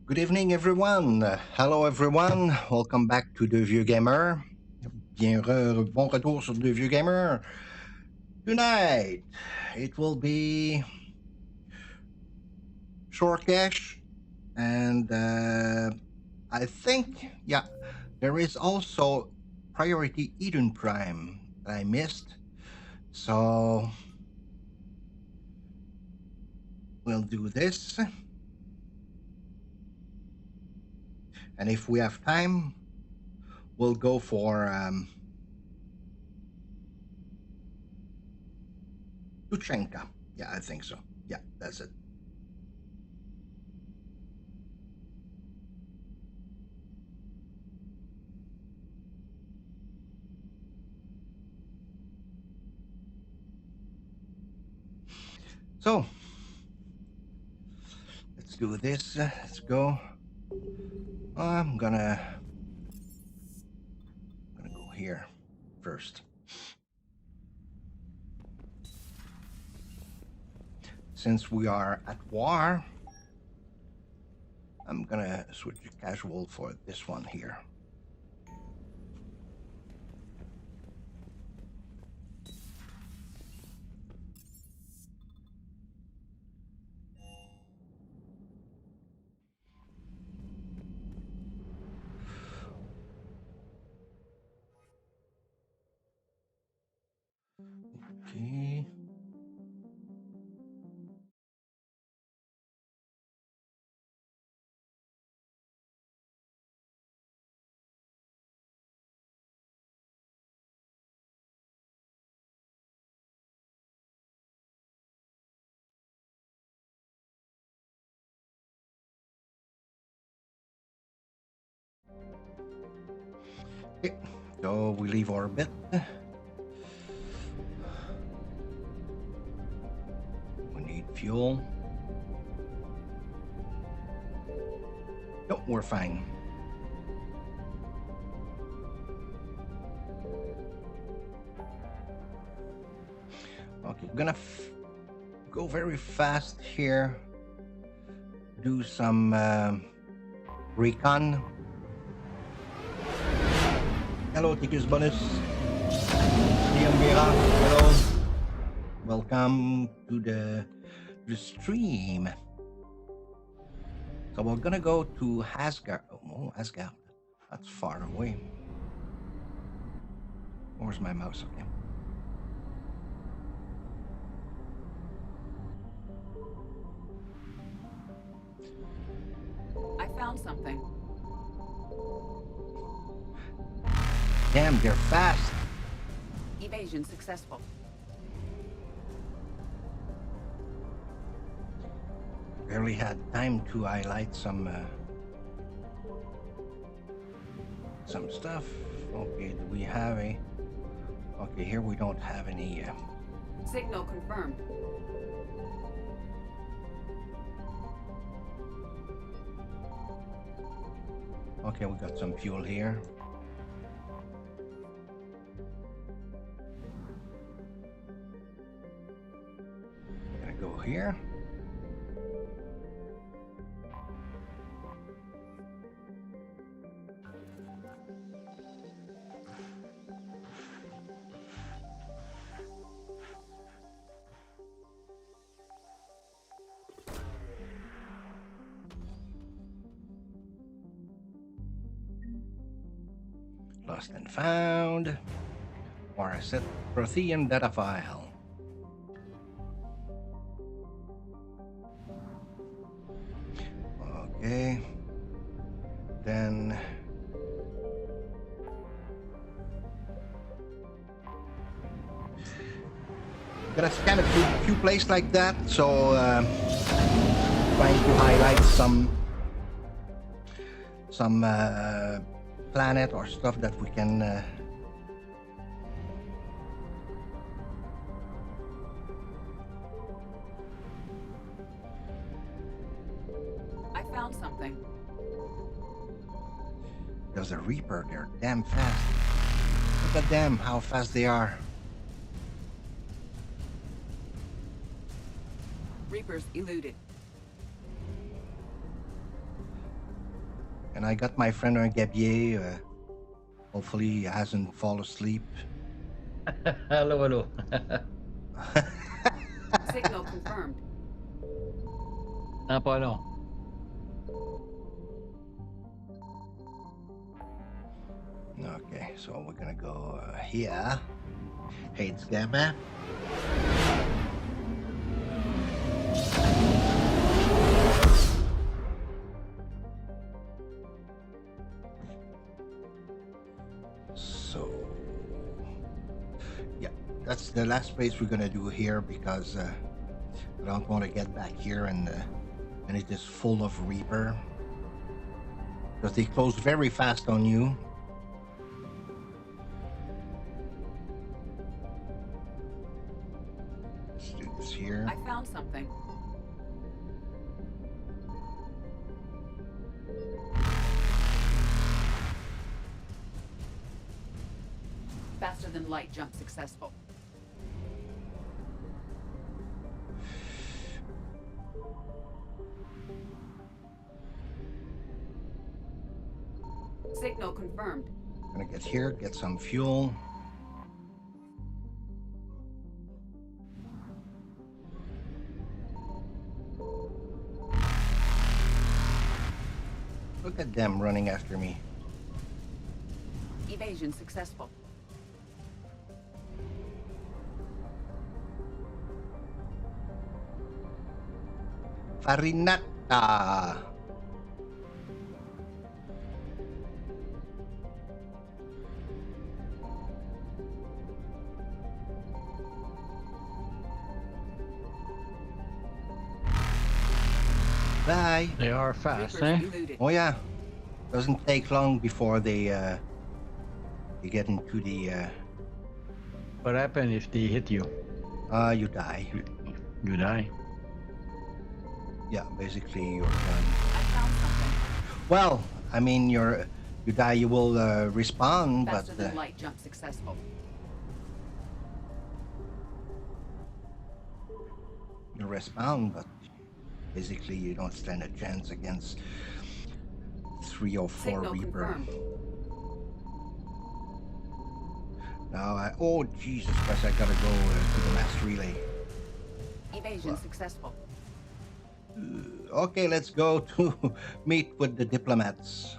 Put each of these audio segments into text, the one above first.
Good evening, everyone. Hello, everyone. Welcome back to The Vieux Gamer. Bon retour sur The Vieux Gamer. Tonight, it will be Sur'Kesh, and I think, yeah, there is also Priority Eden Prime that I missed. So we'll do this. And if we have time, we'll go for Tuchenka. Yeah, I think so. Yeah, that's it. So let's do this. Let's go. I'm gonna go here first. Since we are at war, I'm gonna switch to casual for this one here. Okay. Okay. So we leave orbit. We need fuel. Nope, we're fine. Okay, I'm gonna go very fast here. Do some recon. Hello, Tickers Bonus. Liam Vera, hello. Welcome to the stream. So we're gonna go to Asgard. Oh, Asgard. That's far away. Where's my mouse? Okay. I found something. Damn, they're fast. Evasion successful. Barely had time to highlight some stuff. Okay, do we have a? Okay, here we don't have any. Signal confirmed. Okay, we got some fuel here. Gonna go here. Lost and found. Or I set Prothean data file. Okay. Then gonna scan a few places like that. So trying to highlight some planet or stuff that we can. I found something. There's a Reaper. They're damn fast. Look at them, how fast they are. Reapers eluded. And I got my friend on Gabier. Hopefully he hasn't fallen asleep. Hello, hello. Signal confirmed. Pas long. Okay, so we're gonna go here. Hey, it's Gabba. So, yeah, that's the last place we're gonna do here because I don't want to get back here and it is full of Reaper because they close very fast on you. Let's do this here. I found something. Faster than light jump successful. Signal confirmed. Gonna get here, get some fuel. Look at them running after me. Evasion successful. Farinata. Bye. They are fast, Reapers eh? eluded. Oh yeah, doesn't take long before they get into the What happens if they hit you? you die. You die. Yeah, basically you're done. I found something. Well, I mean you die, you will respawn, but Faster than light jump successful. you respawn, but basically you don't stand a chance against 3 or 4 Signal Reaper. confirmed. Now oh Jesus Christ, I gotta go to the mass relay. Evasion successful. Okay, let's go to meet with the diplomats.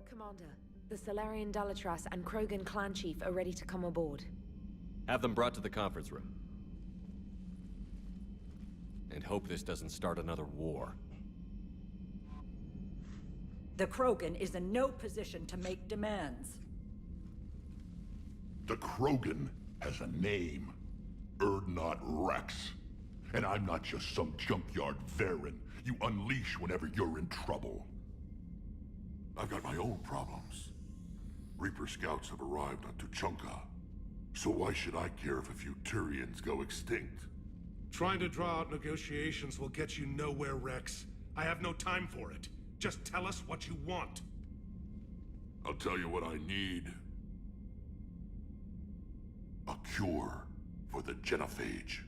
Commander, the Solarian Dalatras and Krogan clan chief are ready to come aboard. Have them brought to the conference room. And hope this doesn't start another war. The Krogan is in no position to make demands. The Krogan has a name. Erdnot Rex. And I'm not just some junkyard Varen you unleash whenever you're in trouble. I've got my own problems. Reaper scouts have arrived on Tuchanka. So why should I care if a few Turians go extinct? Trying to draw out negotiations will get you nowhere, Rex. I have no time for it. Just tell us what you want. I'll tell you what I need. A cure for the genophage.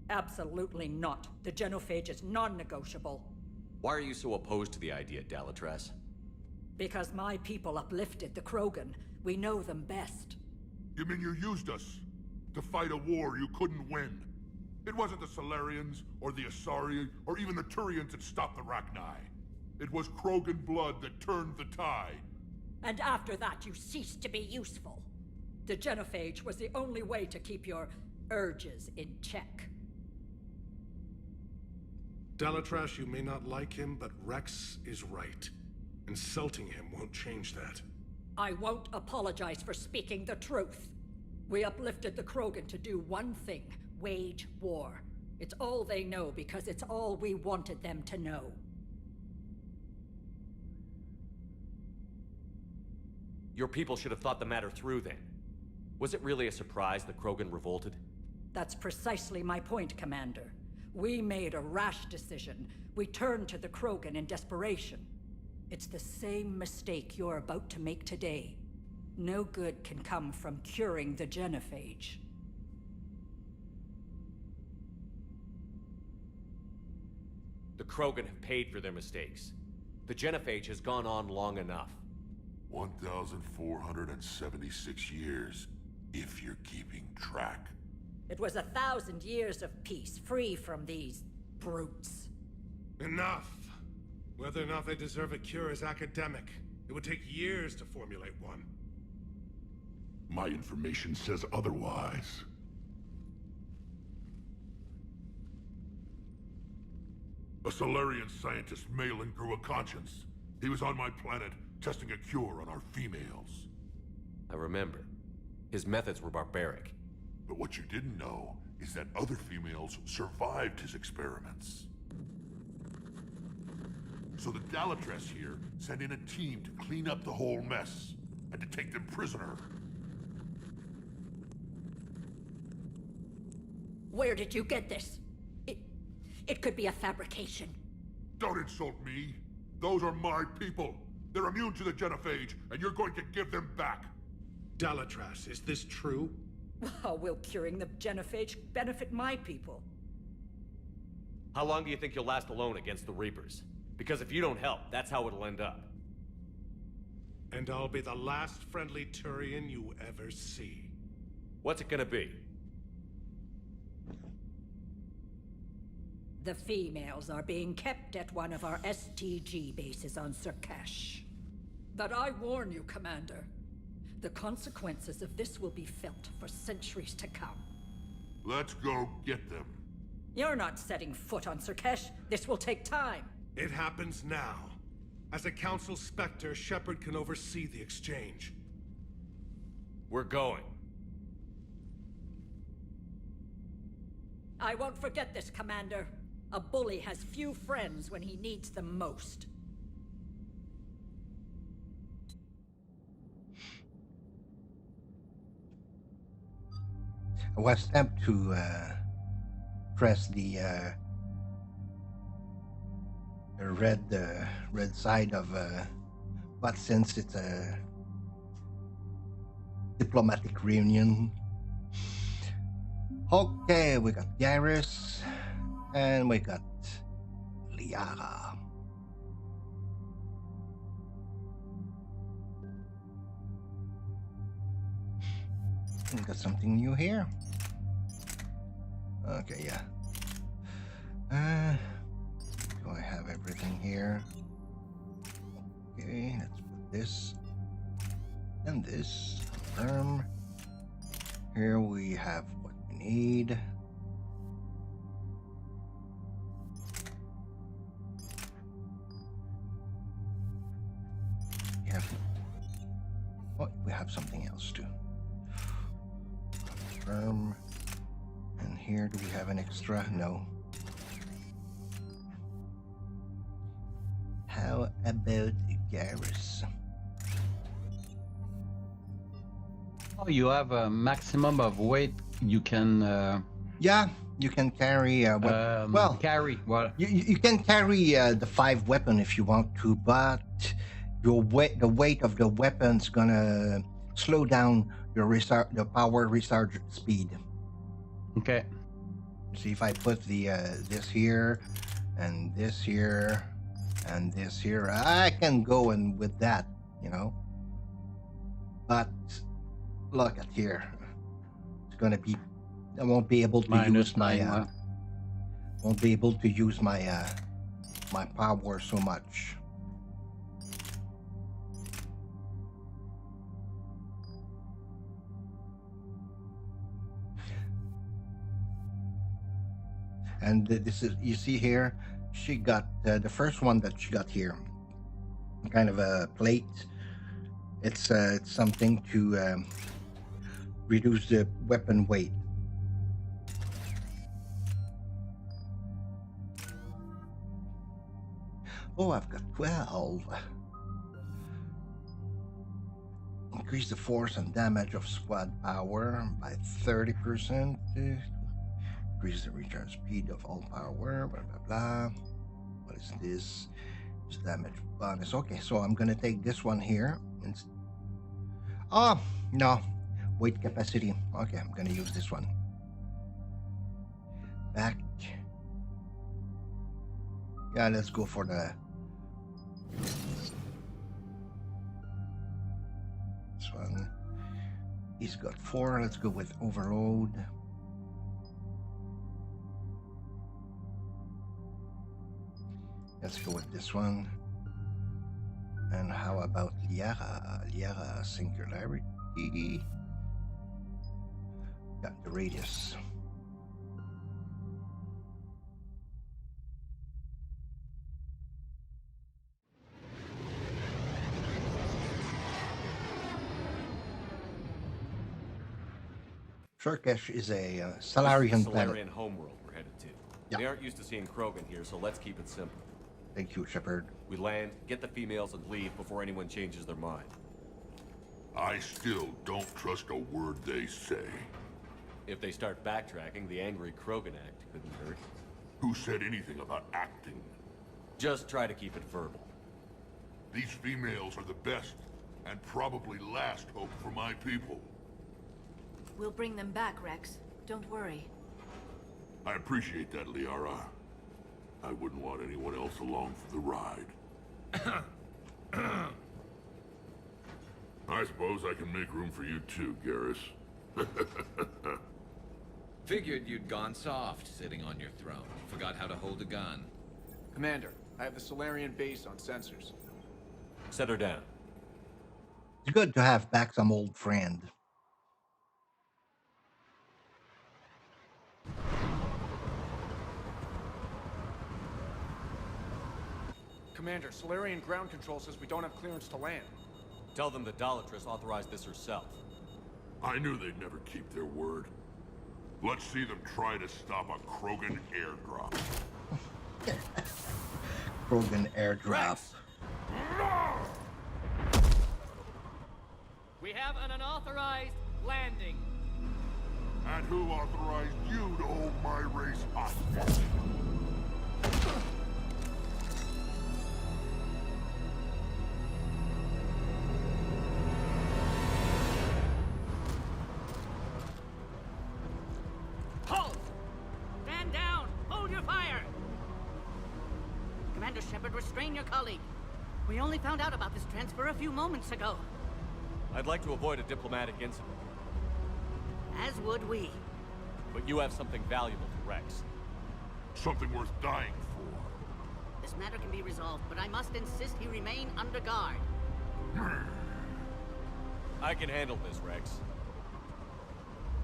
Absolutely not. The genophage is non-negotiable. Why are you so opposed to the idea, Dalatras? Because my people uplifted the Krogan. We know them best. You mean you used us to fight a war you couldn't win? It wasn't the Solarians, or the Asari, or even the Turians that stopped the Rachni. It was Krogan blood that turned the tide. And after that, you ceased to be useful. The genophage was the only way to keep your urges in check. Dalatras, you may not like him, but Rex is right. Insulting him won't change that. I won't apologize for speaking the truth. We uplifted the Krogan to do one thing: wage war. It's all they know because it's all we wanted them to know. Your people should have thought the matter through then. Was it really a surprise that Krogan revolted? That's precisely my point, Commander. We made a rash decision. We turned to the Krogan in desperation. It's the same mistake you're about to make today. No good can come from curing the genophage. The Krogan have paid for their mistakes. The genophage has gone on long enough. 1,476 years, if you're keeping track. It was 1,000 years of peace, free from these brutes. Enough! Whether or not they deserve a cure is academic. It would take years to formulate one. My information says otherwise. A Solarian scientist, Malin, grew a conscience. He was on my planet, testing a cure on our females. I remember. His methods were barbaric. But what you didn't know is that other females survived his experiments. So the Dalatress here sent in a team to clean up the whole mess, and to take them prisoner. Where did you get this? It could be a fabrication. Don't insult me. Those are my people. They're immune to the genophage, and you're going to give them back. Dalatrass, is this true? How will curing the genophage benefit my people? How long do you think you'll last alone against the Reapers? Because if you don't help, that's how it'll end up. And I'll be the last friendly Turian you ever see. What's it gonna be? The females are being kept at one of our STG bases on Sur'Kesh. But I warn you, Commander. The consequences of this will be felt for centuries to come. Let's go get them. You're not setting foot on Sur'Kesh. This will take time. It happens now. As a Council Spectre, Shepard can oversee the exchange. We're going. I won't forget this, Commander. A bully has few friends when he needs them most. I was tempted to press the red side of, but since it's a diplomatic reunion. Okay, we got Garrus, and we got Liara. We got something new here. Okay, yeah. Do I have everything here? Okay, let's put this and this. Confirm. Here we have what we need. Yeah. Oh, we have something else too. Confirm. And here, do we have an extra? No. How about Garrus? Oh, you have a maximum of weight you can Yeah, you can carry. Well, carry. Well, you can carry the 5 weapon if you want to, but your weight, the weight of the weapon's gonna slow down your the power recharge speed. okay. See, if I put the this here and this here and this here, I can go in with that, you know. But look at here, it's gonna be. I won't be able to use my. Won't be able to use my my power so much. And this is, you see here, she got the first one that she got here, kind of a plate. It's something to reduce the weapon weight. Oh, I've got 12. Increase the force and damage of squad power by 30%. Increase the recharge speed of all power. Blah blah blah. What is this? It's damage bonus. Okay, so I'm gonna take this one here. Oh no, weight capacity. Okay, I'm gonna use this one. Back. Yeah, let's go for the. This one. He's got 4. Let's go with overload. Let's go with this one. And how about Liara? Liara Singularity. Got the radius. Sur'Kesh is a Salarian planet. Salarian homeworld we're headed to. Yeah. We aren't used to seeing Krogan here, so let's keep it simple. Thank you, Shepard. We land, get the females, and leave before anyone changes their mind. I still don't trust a word they say. If they start backtracking, the angry Krogan act couldn't hurt. Who said anything about acting? Just try to keep it verbal. These females are the best, and probably last hope for my people. We'll bring them back, Rex. Don't worry. I appreciate that, Liara. I wouldn't want anyone else along for the ride. I suppose I can make room for you too, Garrus. Figured you'd gone soft sitting on your throne. Forgot how to hold a gun. Commander, I have the Solarian base on sensors. Set her down. It's good to have back some old friend. Commander, Solarian ground control says we don't have clearance to land. Tell them the Dolatress authorized this herself. I knew they'd never keep their word. Let's see them try to stop a Krogan airdrop. Krogan airdrop. We have an unauthorized landing. And who authorized you to hold my race hostage? Halt! Stand down! Hold your fire! Commander Shepard, restrain your colleague. We only found out about this transfer a few moments ago. I'd like to avoid a diplomatic incident. As would we. But you have something valuable to Rex. Something worth dying for. This matter can be resolved, but I must insist he remain under guard. I can handle this, Rex.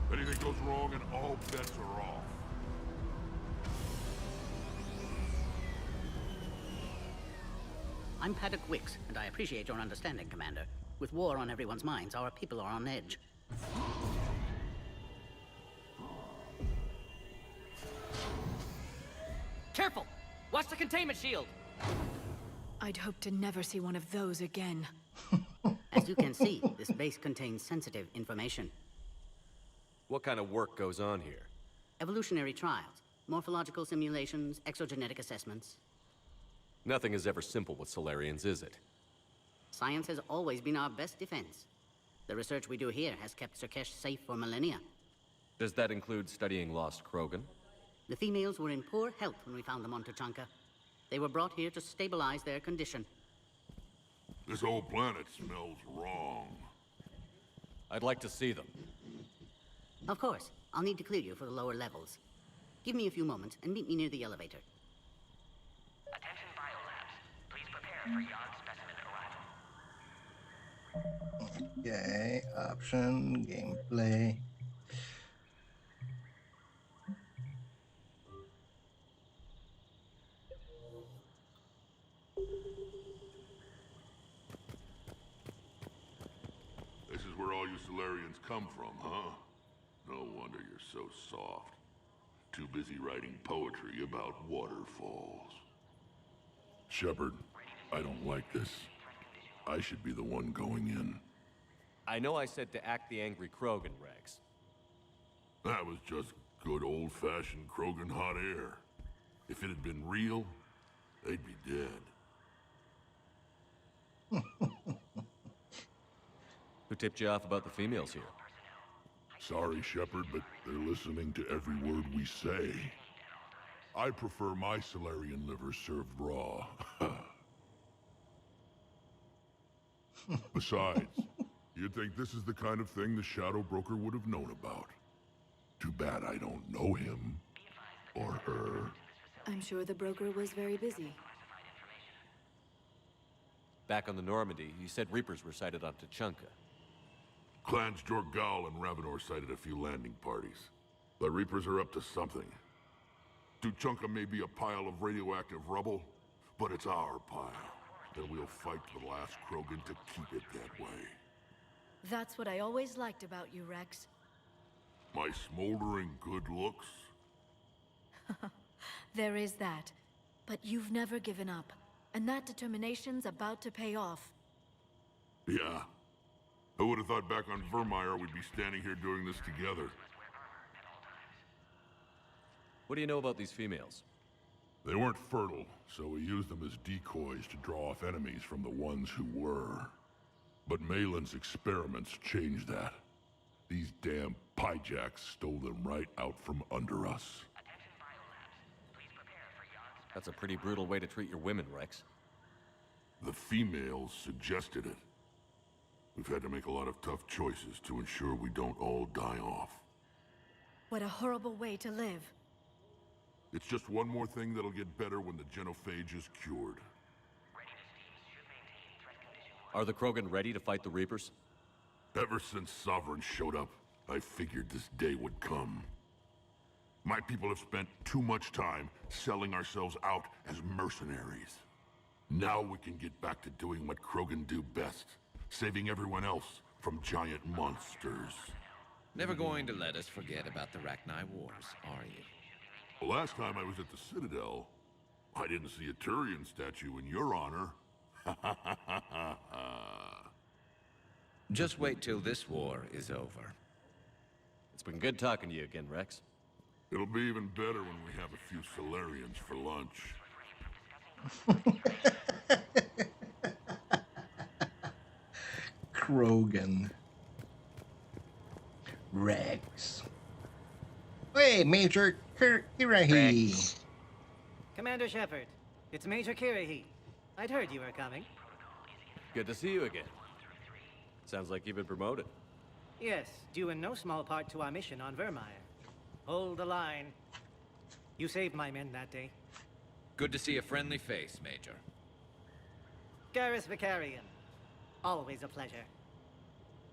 If anything goes wrong and all bets are off. I'm Paddock Wicks, and I appreciate your understanding, Commander. With war on everyone's minds, our people are on edge. Careful! Watch the containment shield! I'd hope to never see one of those again. As you can see, this base contains sensitive information. What kind of work goes on here? Evolutionary trials, morphological simulations, exogenetic assessments. Nothing is ever simple with Solarians, is it? Science has always been our best defense. The research we do here has kept Sur'Kesh safe for millennia. Does that include studying lost Krogan? The females were in poor health when we found them on Tuchanka. They were brought here to stabilize their condition. This whole planet smells wrong. I'd like to see them. Of course. I'll need to clear you for the lower levels. Give me a few moments and meet me near the elevator. Attention biolabs. Please prepare for yon specimen arrival. Okay, option, gameplay. This is where all you Solarians come from, huh? No wonder you're so soft. Too busy writing poetry about waterfalls. Shepard, I don't like this. I should be the one going in. I know I said to act the angry Krogan, Rex. That was just good old-fashioned Krogan hot air. If it had been real, they'd be dead. Who tipped you off about the females here? Sorry, Shepard, but they're listening to every word we say. I prefer my Solarian liver served raw. Besides, you'd think this is the kind of thing the Shadow Broker would have known about. Too bad I don't know him. Or her. I'm sure the broker was very busy. Back on the Normandy, you said Reapers were sighted on Tuchanka. Clans Jorgal and Ravenor sighted a few landing parties. The Reapers are up to something. Tuchanka may be a pile of radioactive rubble, but it's our pile. And we'll fight to the last Krogan to keep it that way. That's what I always liked about you, Rex. My smoldering good looks? There is that. But you've never given up. And that determination's about to pay off. Yeah. Who would have thought back on Vermeer we'd be standing here doing this together? What do you know about these females? They weren't fertile, so we used them as decoys to draw off enemies from the ones who were. But Malin's experiments changed that. These damn pyjacks stole them right out from under us. That's a pretty brutal way to treat your women, Rex. The females suggested it. We've had to make a lot of tough choices to ensure we don't all die off. What a horrible way to live. It's just one more thing that'll get better when the genophage is cured. Are the Krogan ready to fight the Reapers? Ever since Sovereign showed up, I figured this day would come. My people have spent too much time selling ourselves out as mercenaries. Now we can get back to doing what Krogan do best, saving everyone else from giant monsters. Never going to let us forget about the Rachni Wars, are you? The last time I was at the Citadel, I didn't see a Turian statue in your honor. Just wait till this war is over. It's been good talking to you again, Rex. It'll be even better when we have a few Solarians for lunch. Krogan. Rex. Hey, Major Kirahi. Commander Shepard, it's Major Kirahi. I'd heard you were coming. Good to see you again. Sounds like you've been promoted. Yes, due in no small part to our mission on Vermeer. Hold the line. You saved my men that day. Good to see a friendly face, Major. Garrus Vicarian. Always a pleasure.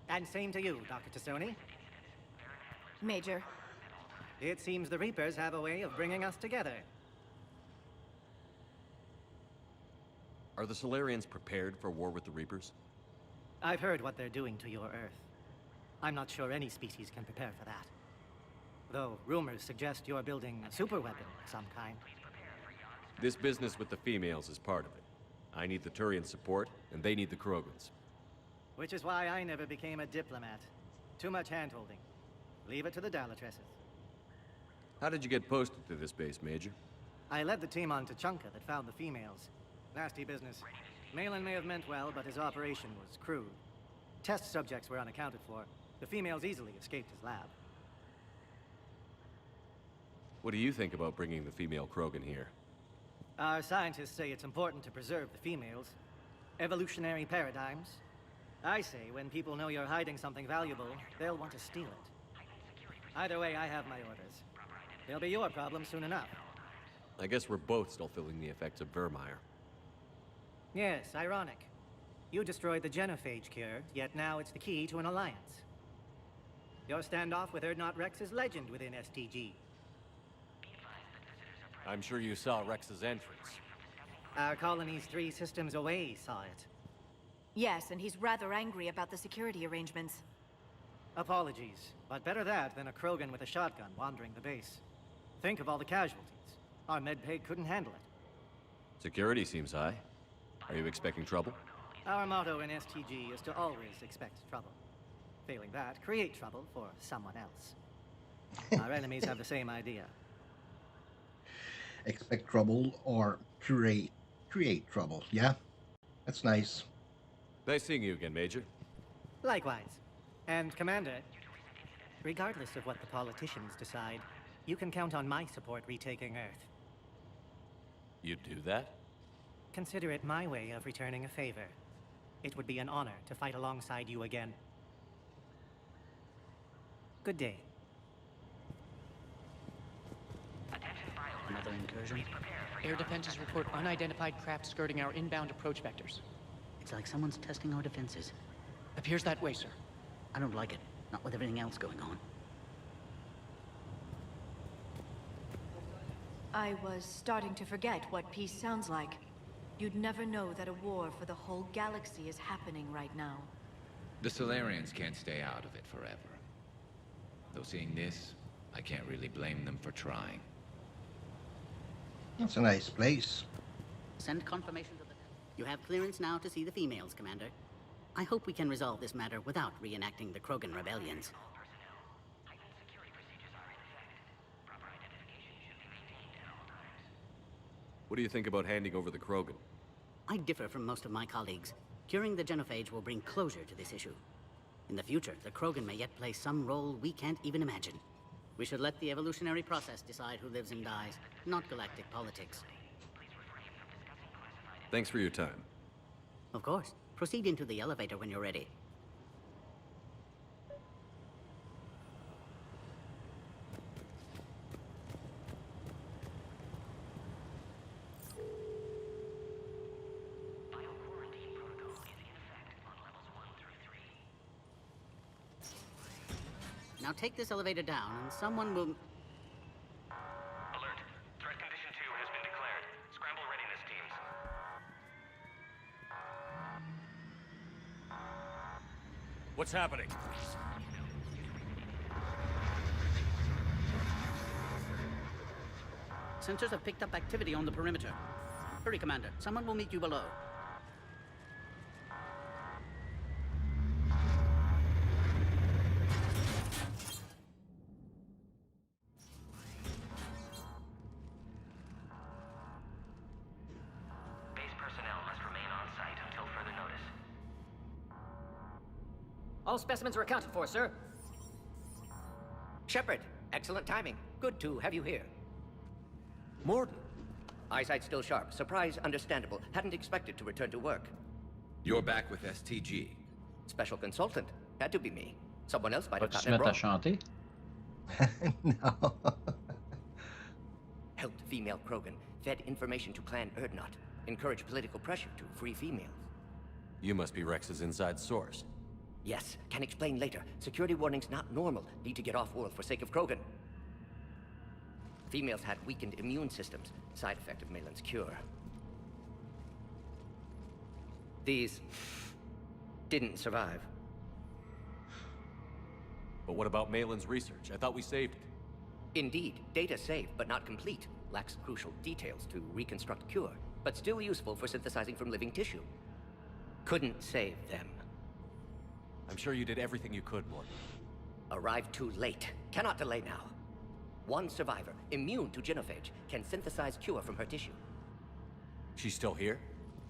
And same to you, Dr. Tassoni. Major. It seems the Reapers have a way of bringing us together. Are the Solarians prepared for war with the Reapers? I've heard what they're doing to your Earth. I'm not sure any species can prepare for that. Though rumors suggest you're building a superweapon of some kind. This business with the females is part of it. I need the Turian support, and they need the Krogans. Which is why I never became a diplomat. Too much hand-holding. Leave it to the Dalatresses. How did you get posted to this base, Major? I led the team on Tuchanka that found the females. Nasty business. Malin may have meant well, but his operation was crude. Test subjects were unaccounted for. The females easily escaped his lab. What do you think about bringing the female Krogan here? Our scientists say it's important to preserve the females. Evolutionary paradigms. I say when people know you're hiding something valuable, they'll want to steal it. Either way, I have my orders. They'll be your problem soon enough. I guess we're both still feeling the effects of Vermeer. Yes, ironic. You destroyed the genophage cure, yet now it's the key to an alliance. Your standoff with Urdnot Rex is legend within STG. I'm sure you saw Rex's entrance. Our colony's 3 systems away saw it. Yes, and he's rather angry about the security arrangements. Apologies, but better that than a Krogan with a shotgun wandering the base. Think of all the casualties. Our medbay couldn't handle it. Security seems high. Are you expecting trouble? Our motto in STG is to always expect trouble. Failing that, create trouble for someone else. Our enemies have the same idea. Expect trouble or create trouble. Yeah, that's nice. Nice seeing you again, Major. Likewise. And Commander, regardless of what the politicians decide, you can count on my support retaking Earth. You do that? Consider it my way of returning a favor. It would be an honor to fight alongside you again. Good day. Another incursion? Air defenses report unidentified craft skirting our inbound approach vectors. It's like someone's testing our defenses. Appears that way, sir. I don't like it. Not with everything else going on. I was starting to forget what peace sounds like. You'd never know that a war for the whole galaxy is happening right now. The Solarians can't stay out of it forever. Though seeing this, I can't really blame them for trying. It's a nice place. Send confirmation to the... You have clearance now to see the females, Commander. I hope we can resolve this matter without reenacting the Krogan rebellions. What do you think about handing over the Krogan? I differ from most of my colleagues. Curing the genophage will bring closure to this issue. In the future, the Krogan may yet play some role we can't even imagine. We should let the evolutionary process decide who lives and dies, not galactic politics. Thanks for your time. Of course. Proceed into the elevator when you're ready. Now take this elevator down, and someone will... Alert. Threat condition 2 has been declared. Scramble readiness teams. What's happening? Sensors have picked up activity on the perimeter. Hurry, Commander. Someone will meet you below. All specimens are accounted for, sir. Shepard, excellent timing. Good to have you here. Morton. Eyesight still sharp. Surprise understandable. Hadn't expected to return to work. You're back with STG. Special consultant. Had to be me. Someone else might have Vas-tu gotten te it mettre à wrong. chanter? No. Helped female Krogan. Fed information to Clan Erdnot. Encouraged political pressure to free females. You must be Rex's inside source. Yes, can explain later. Security warnings not normal. Need to get off-world for sake of Krogan. Females had weakened immune systems. Side effect of Malin's cure. These... didn't survive. But what about Malin's research? I thought we saved it. Indeed, data saved, but not complete. Lacks crucial details to reconstruct cure, but still useful for synthesizing from living tissue. Couldn't save them. I'm sure you did everything you could, Morton. Arrived too late. Cannot delay now. One survivor, immune to genophage, can synthesize cure from her tissue. She's still here?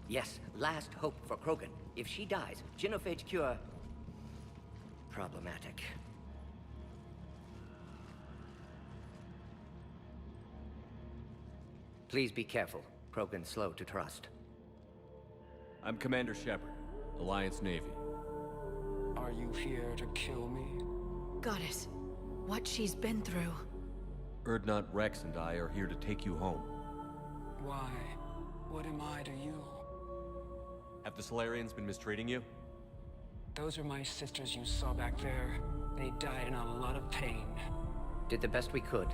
Yes, last hope for Krogan. If she dies, genophage cure... problematic. Please be careful. Krogan slow to trust. I'm Commander Shepard, Alliance Navy. Are you here to kill me? Goddess, what she's been through. Erdnot, Rex, and I are here to take you home. Why? What am I to you? Have the Solarians been mistreating you? Those are my sisters you saw back there. They died in a lot of pain. Did the best we could.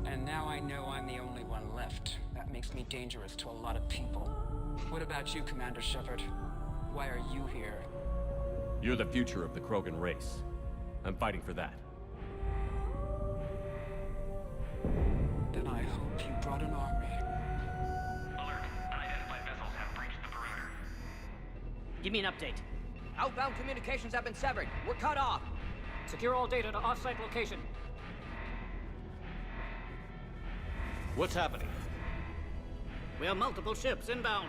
And now I know I'm the only one left. That makes me dangerous to a lot of people. What about you, Commander Shepard? Why are you here? You're the future of the Krogan race. I'm fighting for that. Then I hope you brought an army. Alert. Unidentified vessels have breached the perimeter. Give me an update. Outbound communications have been severed. We're cut off. Secure all data to off-site location. What's happening? We have multiple ships inbound.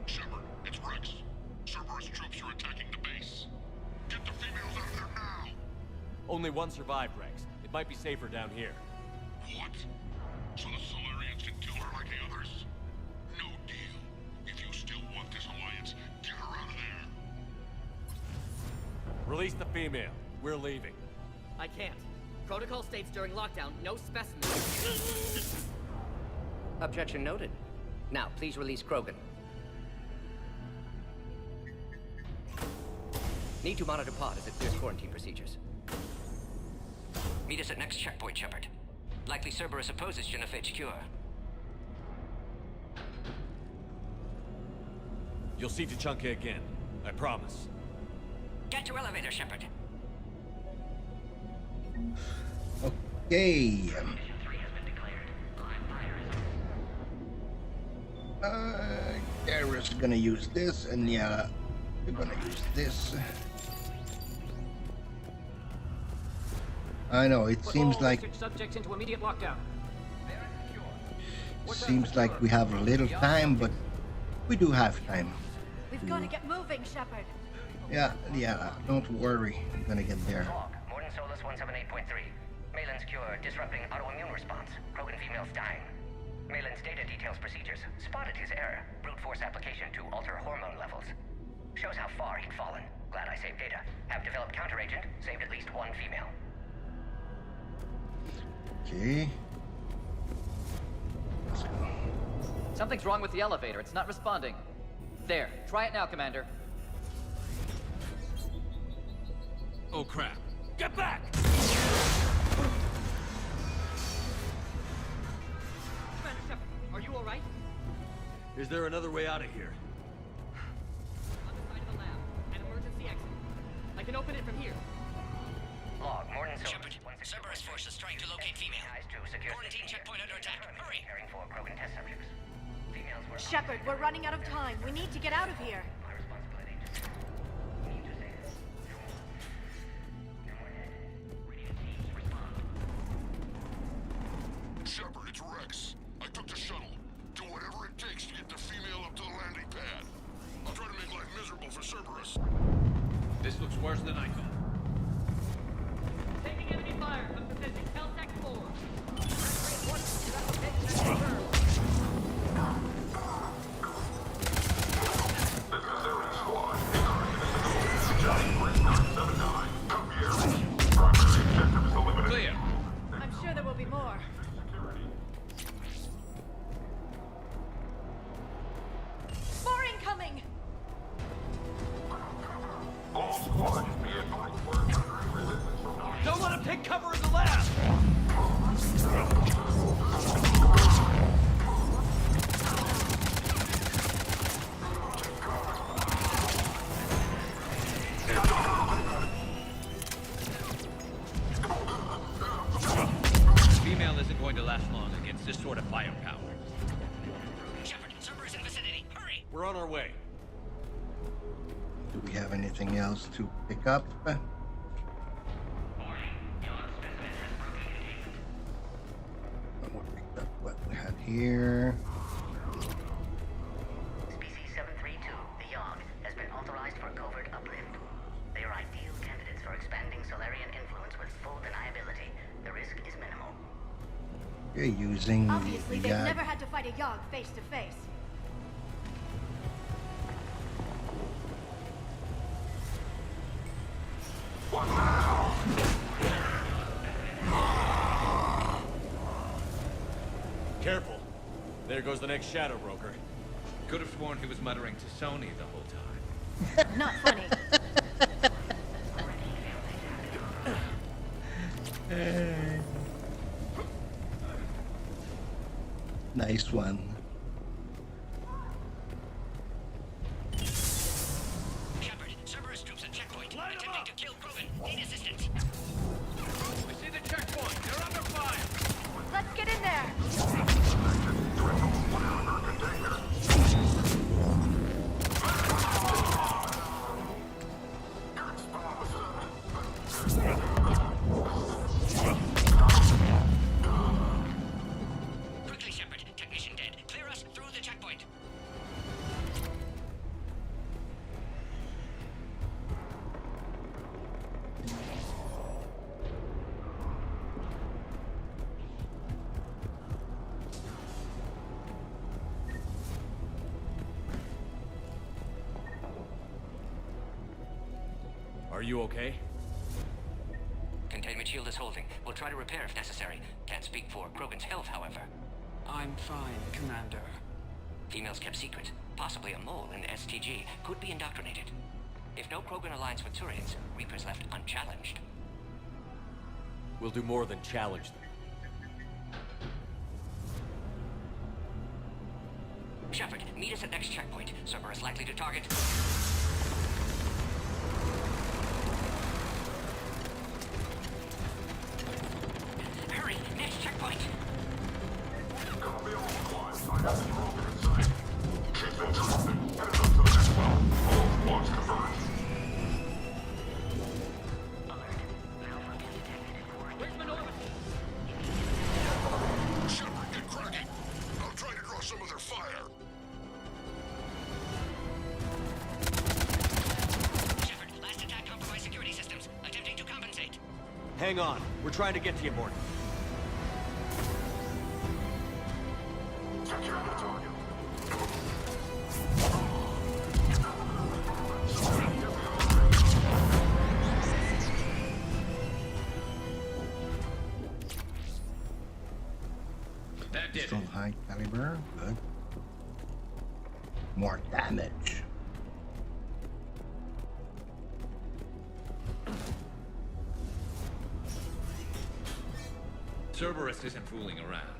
Shepard, it's Rex. Cerberus troops are attacking the base. Get the females out of there now! Only one survived, Rex. It might be safer down here. What? So the Solarians can kill her like the others? No deal. If you still want this alliance, get her out of there. Release the female. We're leaving. I can't. Protocol states during lockdown, no specimens. Objection noted. Now, please release Krogan. Need to monitor pod as it clears quarantine procedures. Meet us at next checkpoint, Shepard. Likely Cerberus opposes genophage cure. You'll see Tachanka again. I promise. Get to elevator, Shepard. Okay. Garrus is gonna use this, and yeah, we're gonna use this. I know, it seems like Subjects into immediate lockdown. seems like we have a little time, but we do have time. We've got to get moving, Shepard. Yeah, don't worry. I'm gonna get there. Log, Morden Solus 178.3. Malin's cure, disrupting autoimmune response. Krogan females dying. Malin's data details procedures. Spotted his error. Brute force application to alter hormone levels. Shows how far he'd fallen. Glad I saved data. Have developed counteragent. Saved at least one female. Okay. Something's wrong with the elevator. It's not responding. There. Try it now, Commander. Oh crap. Get back! Commander Shepard, are you alright? Is there another way out of here? On the side of the lab. An emergency exit. I can open it from here. Log, Morden Solus. Shepard, Cerberus forces trying to locate female. Quarantine checkpoint under attack. Hurry! Preparing for Krogan test subjects. Females were... Shepard, we're running out of time. We need to get out of here. My responsibility. Need to say this. No more dead. Ready to teams respond. Shepard, it's Rex. I took the shuttle. Do whatever it takes to get the female up to the landing pad. I'll try to make life miserable for Cerberus. This looks worse than I thought. Taking enemy fire from position Keltec 4. Clear. I'm sure there will be more. More incoming! Don't let him take cover in the lab! Female isn't going to last long against this sort of firepower. Shepard, Cerberus in vicinity. Hurry! We're on our way. Do we have anything else to pick up? We picked up what we had here. Species 732, the Yogg, has been authorized for covert uplift. They are ideal candidates for expanding Solarian influence with full deniability. The risk is minimal. You're using Obviously, they've Yogg. never had to fight a Yogg face to face. Careful. There goes the next shadow broker. Could have sworn he was muttering to Sony the whole time. Not funny. Nice one. Shepard, Cerberus troops at checkpoint. Attempting to kill Krogan. Need assistance. I see the checkpoint. They're under fire. Let's get in there! Are you okay? Containment shield is holding. We'll try to repair if necessary. Can't speak for Krogan's health, however. I'm fine, Commander. Females kept secret. Possibly a mole in STG. Could be indoctrinated. If no Krogan aligns with Turians, Reapers left unchallenged. We'll do more than challenge them. Shepard, meet us at next checkpoint. Cerberus likely to target... Hurry! Next checkpoint! Shepard, get cracking! I'll try to draw some of their fire. Shepard, last attack compromised security systems. Attempting to compensate. Hang on. We're trying to get to you, Morton. Secure the target. That did it. Still high caliber. Good. More damage. Cerberus isn't fooling around.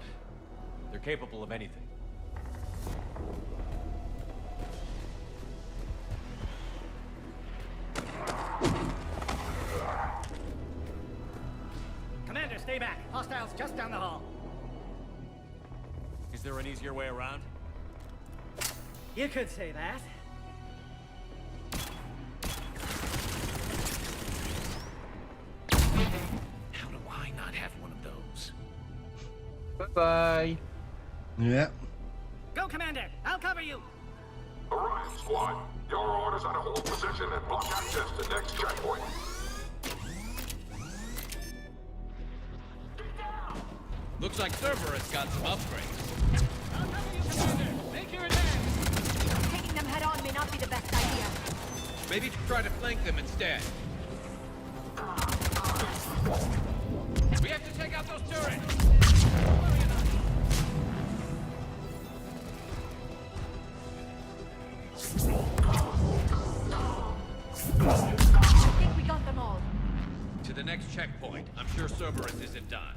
They're capable of anything. Commander, stay back. Hostiles just down the hall. Is there an easier way around? You could say that. How do I not have one of those? Bye-bye. Yeah. Go, Commander! I'll cover you! Orion Squad, your orders are to hold position and block access to next checkpoint. Looks like Cerberus got some upgrades. I'll cover you, Commander! Make your advance! Taking them head on may not be the best idea. Maybe try to flank them instead. We have to take out those turrets! I think we got them all. To the next checkpoint. I'm sure Cerberus isn't done.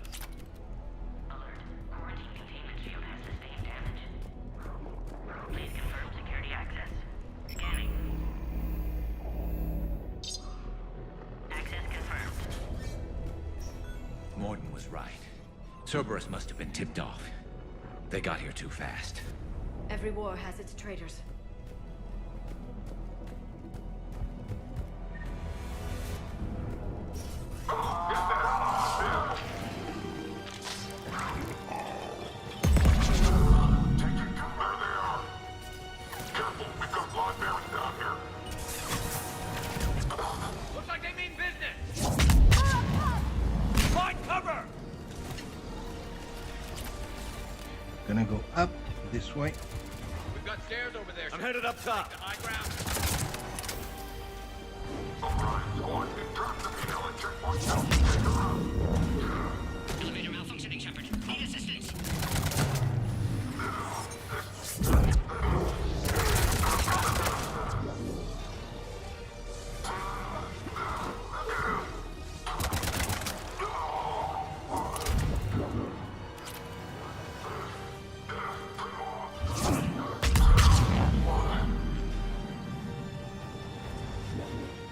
Quarantine containment shield has sustained damage. Please confirm security access. Scanning. Access confirmed. Morton was right. Cerberus must have been tipped off. They got here too fast. Every war has its traitors. Looks like they mean business! Find cover! Gonna go up this way. We've got stairs over there. I'm headed up top. Take the high ground. Elevator malfunctioning, Shepard. Need assistance.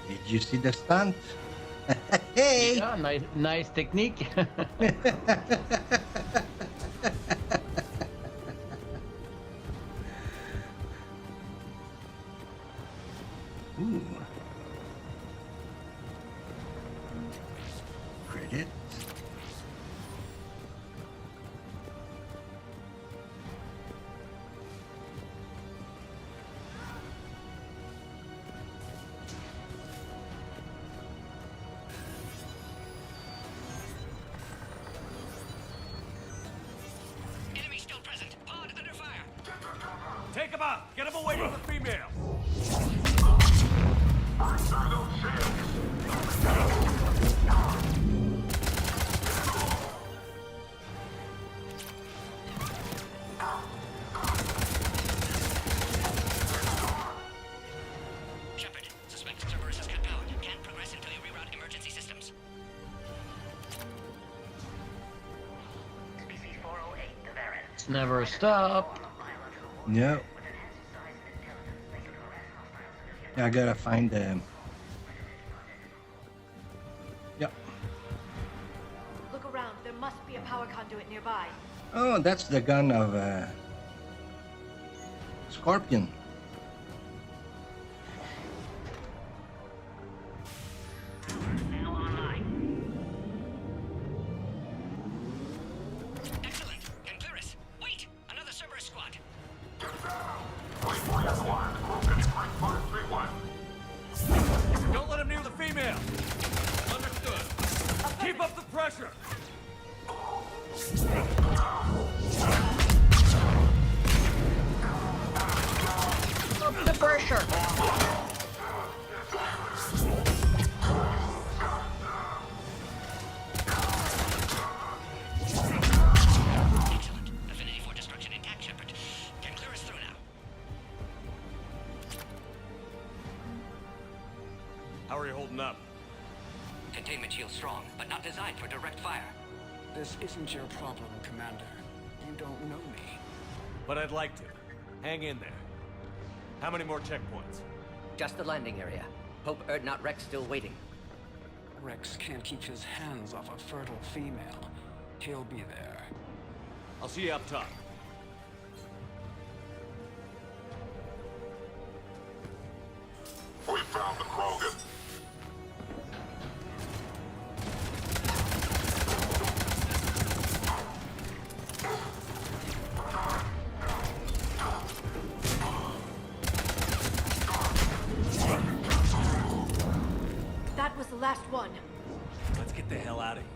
Did you see the stunt? Hey! Yeah, nice technique. Ooh. Credit. Enemy still present. Pod under fire. Take him out! Get him away from the female! Burn through those shields! Shepard, suspect Cerberus has cut power. Can't progress until you reroute emergency systems. BC 408 to Varen. It's never stop. No. I gotta find the. Yep. Look around. There must be a power conduit nearby. Oh, that's the gun of Scorpion. Now online. Excellent. Can clear us. Wait! Another Cerberus squad. Don't let him near the female. Understood. Keep up the pressure. Up the pressure. Excellent. Affinity for destruction intact, Shepard. Can clear us through now. How are you holding up? Containment shield strong, but not designed for direct fire. This isn't your problem, Commander. You don't know me. But I'd like to. Hang in there. How many more checkpoints? Just the landing area. Hope Erdnot Rex still waiting. Rex can't keep his hands off a fertile female. He'll be there. I'll see you up top. We found the Krogan. That was the last one. Let's get the hell out of here.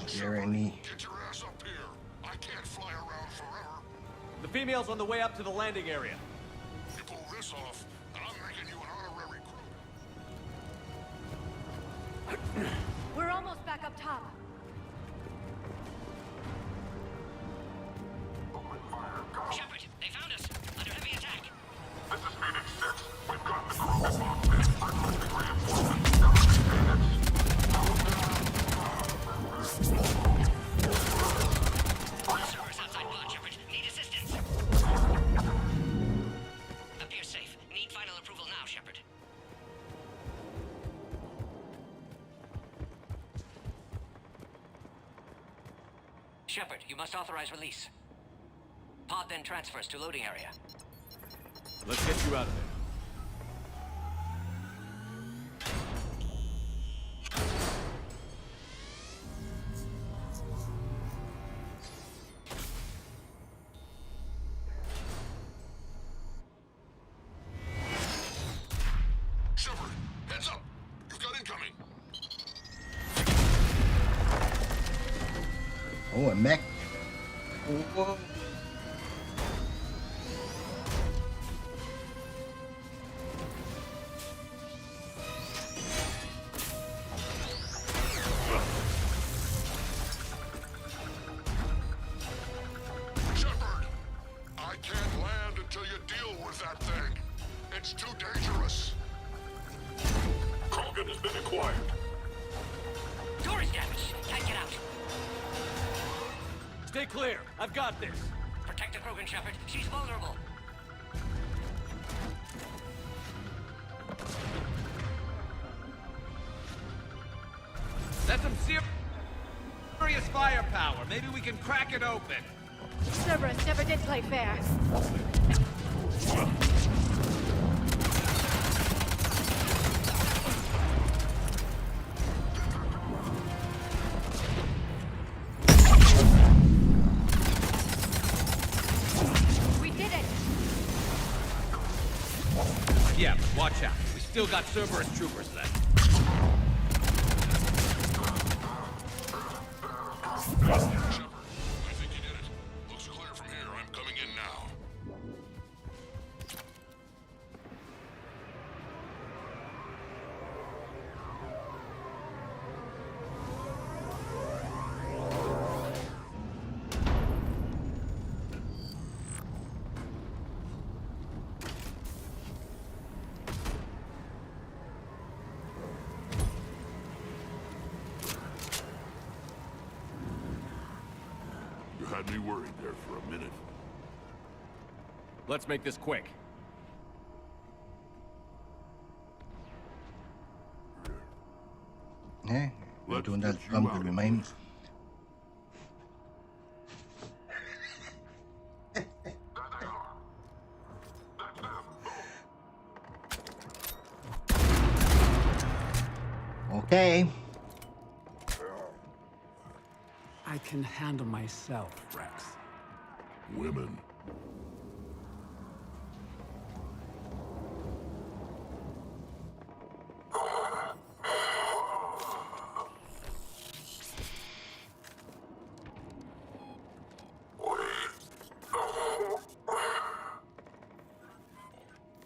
Scaring me. Get your ass up here. I can't fly around forever. The female's on the way up to the landing area. You pull this off, and I'm making you an honorary Krogan. We're almost back up top. Shepard, they found us. Under heavy attack. This is Phoenix 6. We've got the Krogan locked in. Requesting reinforcements. Coming Cerberus outside pod, Shepard. Need assistance. Appears safe. Need final approval now, Shepard. Shepard, you must authorize release. Pod then transfers to loading area. Let's get you out of there. Shepard, heads up. You've got incoming. Oh, a mech. Whoa. Shepard, I can't land until you deal with that thing. It's too dangerous. Krogan has been acquired. Door is damaged. Can't get out. Stay clear. I've got this. Protect the Krogan, Shepard. She's vulnerable. That's some serious firepower. Maybe we can crack it open. Cerberus never did play fair. We did it! Yeah, but watch out. We still got Cerberus troopers left. Shepard, I think you did it. Looks clear from here. I'm coming in now. Had me worried there for a minute. Let's make this quick. Yeah, we're doing that come to remain. Okay. I can handle myself, Rex. Women.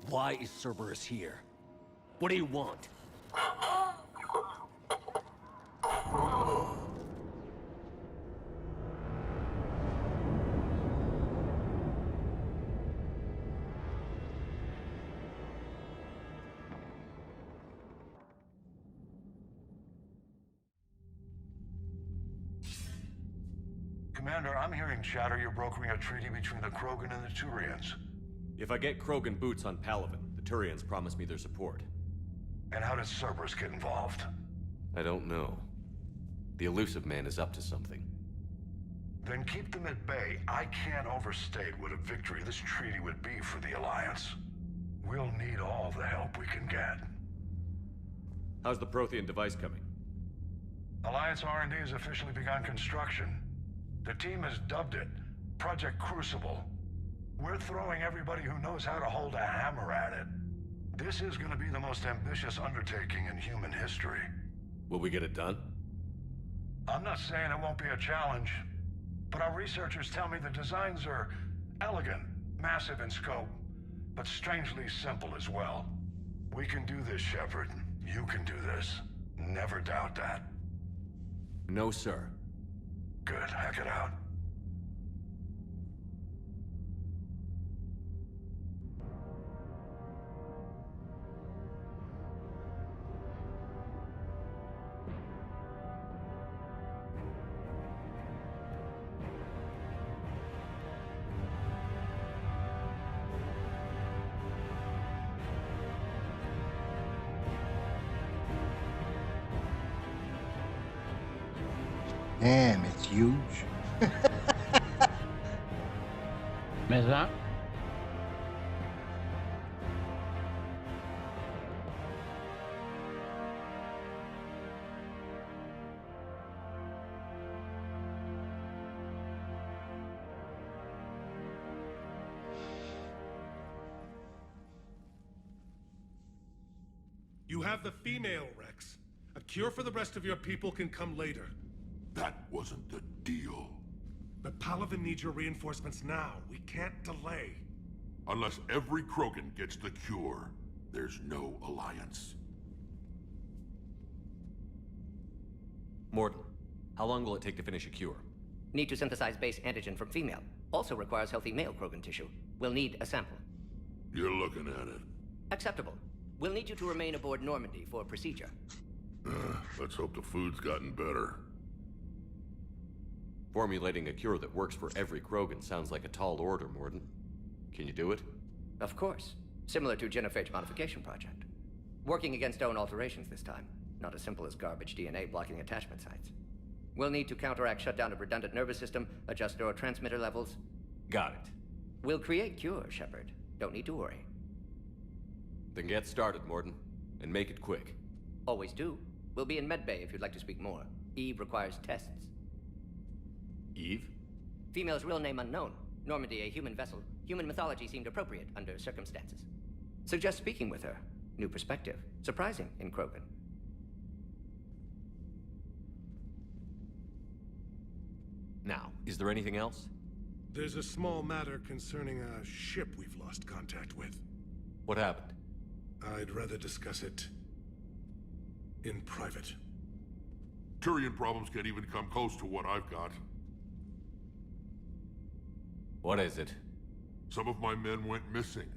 Why is Cerberus here? What do you want? Commander, I'm hearing chatter you're brokering a treaty between the Krogan and the Turians. If I get Krogan boots on Palaven, the Turians promise me their support. And how did Cerberus get involved? I don't know. The Elusive Man is up to something. Then keep them at bay. I can't overstate what a victory this treaty would be for the Alliance. We'll need all the help we can get. How's the Prothean device coming? Alliance R&D has officially begun construction. The team has dubbed it Project Crucible. We're throwing everybody who knows how to hold a hammer at it. This is going to be the most ambitious undertaking in human history. Will we get it done? I'm not saying it won't be a challenge, but our researchers tell me the designs are elegant, massive in scope, but strangely simple as well. We can do this, Shepard. You can do this. Never doubt that. No, sir. Good. Hack it out. Damn, it's huge. Mais là, You have the female, Rex. A cure for the rest of your people can come later. That wasn't the deal. But Palaven needs your reinforcements now. We can't delay. Unless every Krogan gets the cure, there's no alliance. Morton, how long will it take to finish a cure? Need to synthesize base antigen from female. Also requires healthy male Krogan tissue. We'll need a sample. You're looking at it. Acceptable. We'll need you to remain aboard Normandy for procedure. Let's hope the food's gotten better. Formulating a cure that works for every Krogan sounds like a tall order, Morton. Can you do it? Of course. Similar to genophage modification project. Working against own alterations this time. Not as simple as garbage DNA blocking attachment sites. We'll need to counteract shutdown of redundant nervous system, adjust neurotransmitter levels. Got it. We'll create cure, Shepard. Don't need to worry. Then get started, Morton. And make it quick. Always do. We'll be in medbay if you'd like to speak more. Eve requires tests. Eve? Female's real name unknown. Normandy, a human vessel. Human mythology seemed appropriate under circumstances. Suggest speaking with her. New perspective. Surprising in Krogan. Now, is there anything else? There's a small matter concerning a ship we've lost contact with. What happened? I'd rather discuss it in private. Turian problems can't even come close to what I've got. What is it? Some of my men went missing.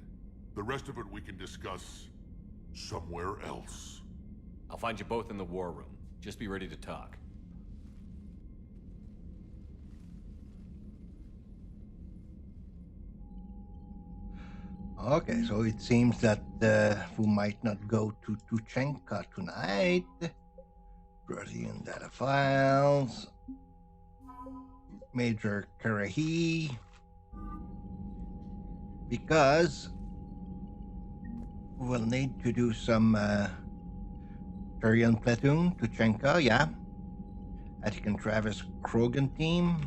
The rest of it we can discuss somewhere else. I'll find you both in the war room. Just be ready to talk. Okay, so it seems that we might not go to Tuchenka tonight. Brazilian data files. Major Karahi. Because we'll need to do some Turian platoon, Tuchenka, yeah. Attic Travis Krogan team.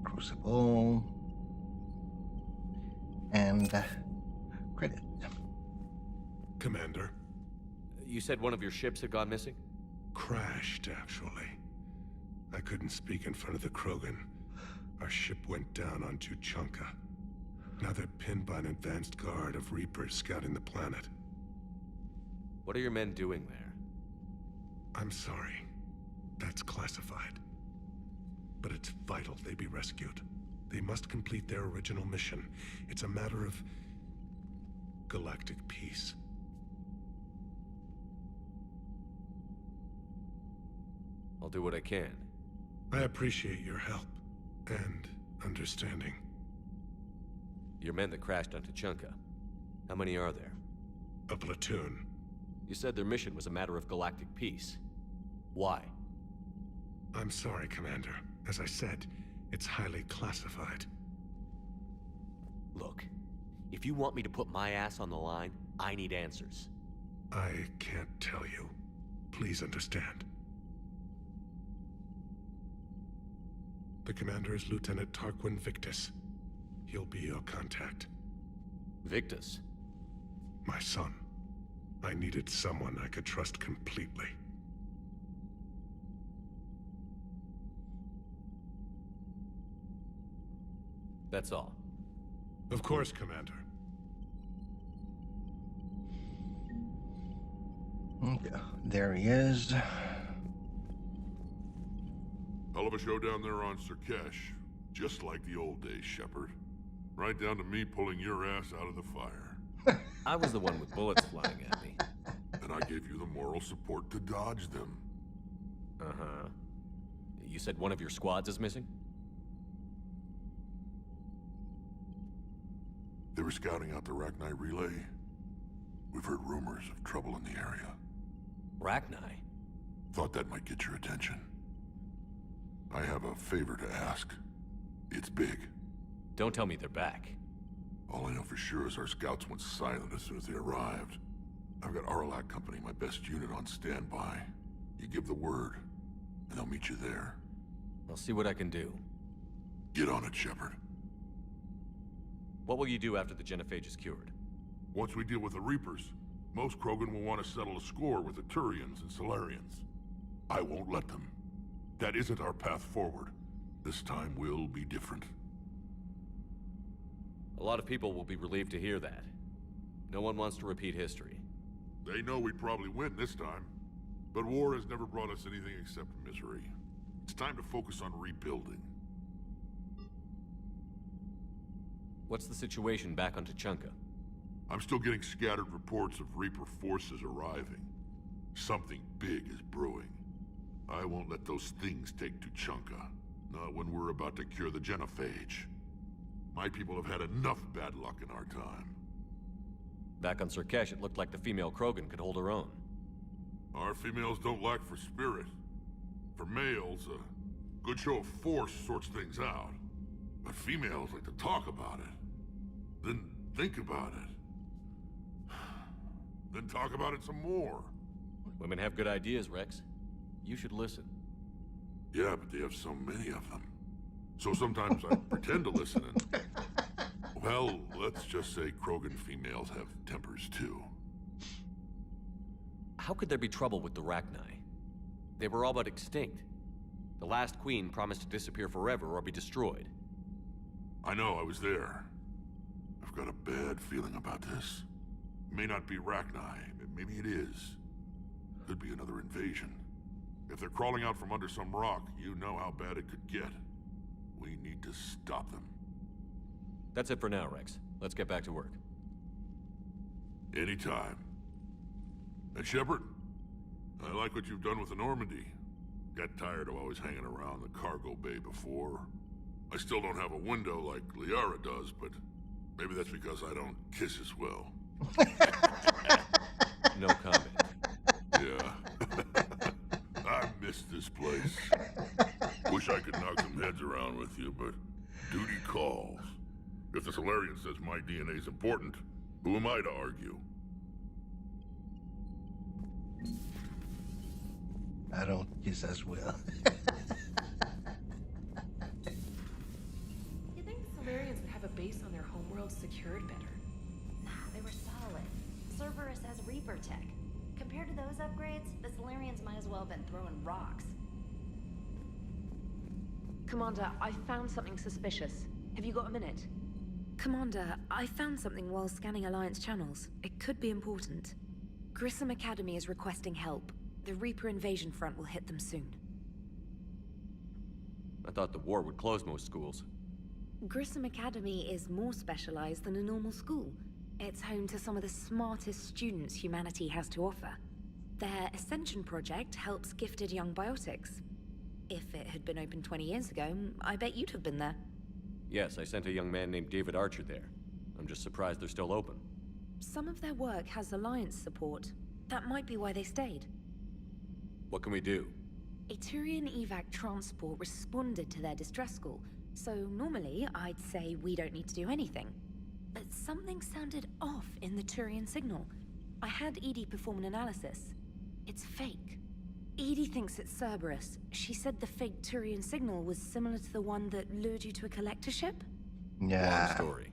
Crucible. And credit. Commander. You said one of your ships had gone missing? Crashed, actually. I couldn't speak in front of the Krogan. Our ship went down on Tuchenka. Now they're pinned by an advanced guard of Reapers scouting the planet. What are your men doing there? I'm sorry. That's classified. But it's vital they be rescued. They must complete their original mission. It's a matter of galactic peace. I'll do what I can. I appreciate your help and understanding. Your men that crashed on Tuchenka. How many are there? A platoon. You said their mission was a matter of galactic peace. Why? I'm sorry, Commander. As I said, it's highly classified. Look, if you want me to put my ass on the line, I need answers. I can't tell you. Please understand. The commander is Lieutenant Tarquin Victus. He'll be your contact. Victus? My son. I needed someone I could trust completely. That's all. Of course, Commander. Okay, there he is. Hell of a show down there on Sur'Kesh. Just like the old days, Shepard. Right down to me pulling your ass out of the fire. I was the one with bullets flying at me. And I gave you the moral support to dodge them. Uh-huh. You said one of your squads is missing? They were scouting out the Rachni relay. We've heard rumors of trouble in the area. Rachni? Thought that might get your attention. I have a favor to ask. It's big. Don't tell me they're back. All I know for sure is our scouts went silent as soon as they arrived. I've got Arlac Company, my best unit, on standby. You give the word, and they'll meet you there. I'll see what I can do. Get on it, Shepard. What will you do after the genophage is cured? Once we deal with the Reapers, most Krogan will want to settle a score with the Turians and Solarians. I won't let them. That isn't our path forward. This time will be different. A lot of people will be relieved to hear that. No one wants to repeat history. They know we'd probably win this time. But war has never brought us anything except misery. It's time to focus on rebuilding. What's the situation back on Tuchenka? I'm still getting scattered reports of Reaper forces arriving. Something big is brewing. I won't let those things take Tuchenka. Not when we're about to cure the genophage. My people have had enough bad luck in our time. Back on Sur'Kesh, it looked like the female Krogan could hold her own. Our females don't lack for spirit. For males, a good show of force sorts things out. But females like to talk about it. Then think about it. Then talk about it some more. Women have good ideas, Rex. You should listen. Yeah, but they have so many of them. So sometimes I pretend to listen and... Well, let's just say Krogan females have tempers too. How could there be trouble with the Rachni? They were all but extinct. The last queen promised to disappear forever or be destroyed. I know, I was there. I've got a bad feeling about this. May not be Rachni, maybe it is. Could be another invasion. If they're crawling out from under some rock, you know how bad it could get. We need to stop them. That's it for now, Rex. Let's get back to work. Anytime. And Shepard, I like what you've done with the Normandy. Got tired of always hanging around the cargo bay before. I still don't have a window like Liara does, but maybe that's because I don't kiss as well. No comment. Yeah. I miss this place. Wish I could knock some heads around with you, but duty calls. If the Solarian says my DNA's important, who am I to argue? I don't kiss as well. You'd think the Solarians would have a base on their homeworld secured better. Nah, they were solid. Cerberus has Reaper tech. Compared to those upgrades, the Solarians might as well have been throwing rocks. Commander, I found something suspicious. Have you got a minute? Commander, I found something while scanning Alliance channels. It could be important. Grissom Academy is requesting help. The Reaper invasion front will hit them soon. I thought the war would close most schools. Grissom Academy is more specialized than a normal school. It's home to some of the smartest students humanity has to offer. Their Ascension project helps gifted young biotics. If it had been open 20 years ago, I bet you'd have been there. Yes, I sent a young man named David Archer there. I'm just surprised they're still open. Some of their work has Alliance support. That might be why they stayed. What can we do? A Turian evac transport responded to their distress call, so normally I'd say we don't need to do anything. But something sounded off in the Turian signal. I had Edie perform an analysis. It's fake. Edie thinks it's Cerberus. She said the fake Turian signal was similar to the one that lured you to a collector ship? Yeah. Long story.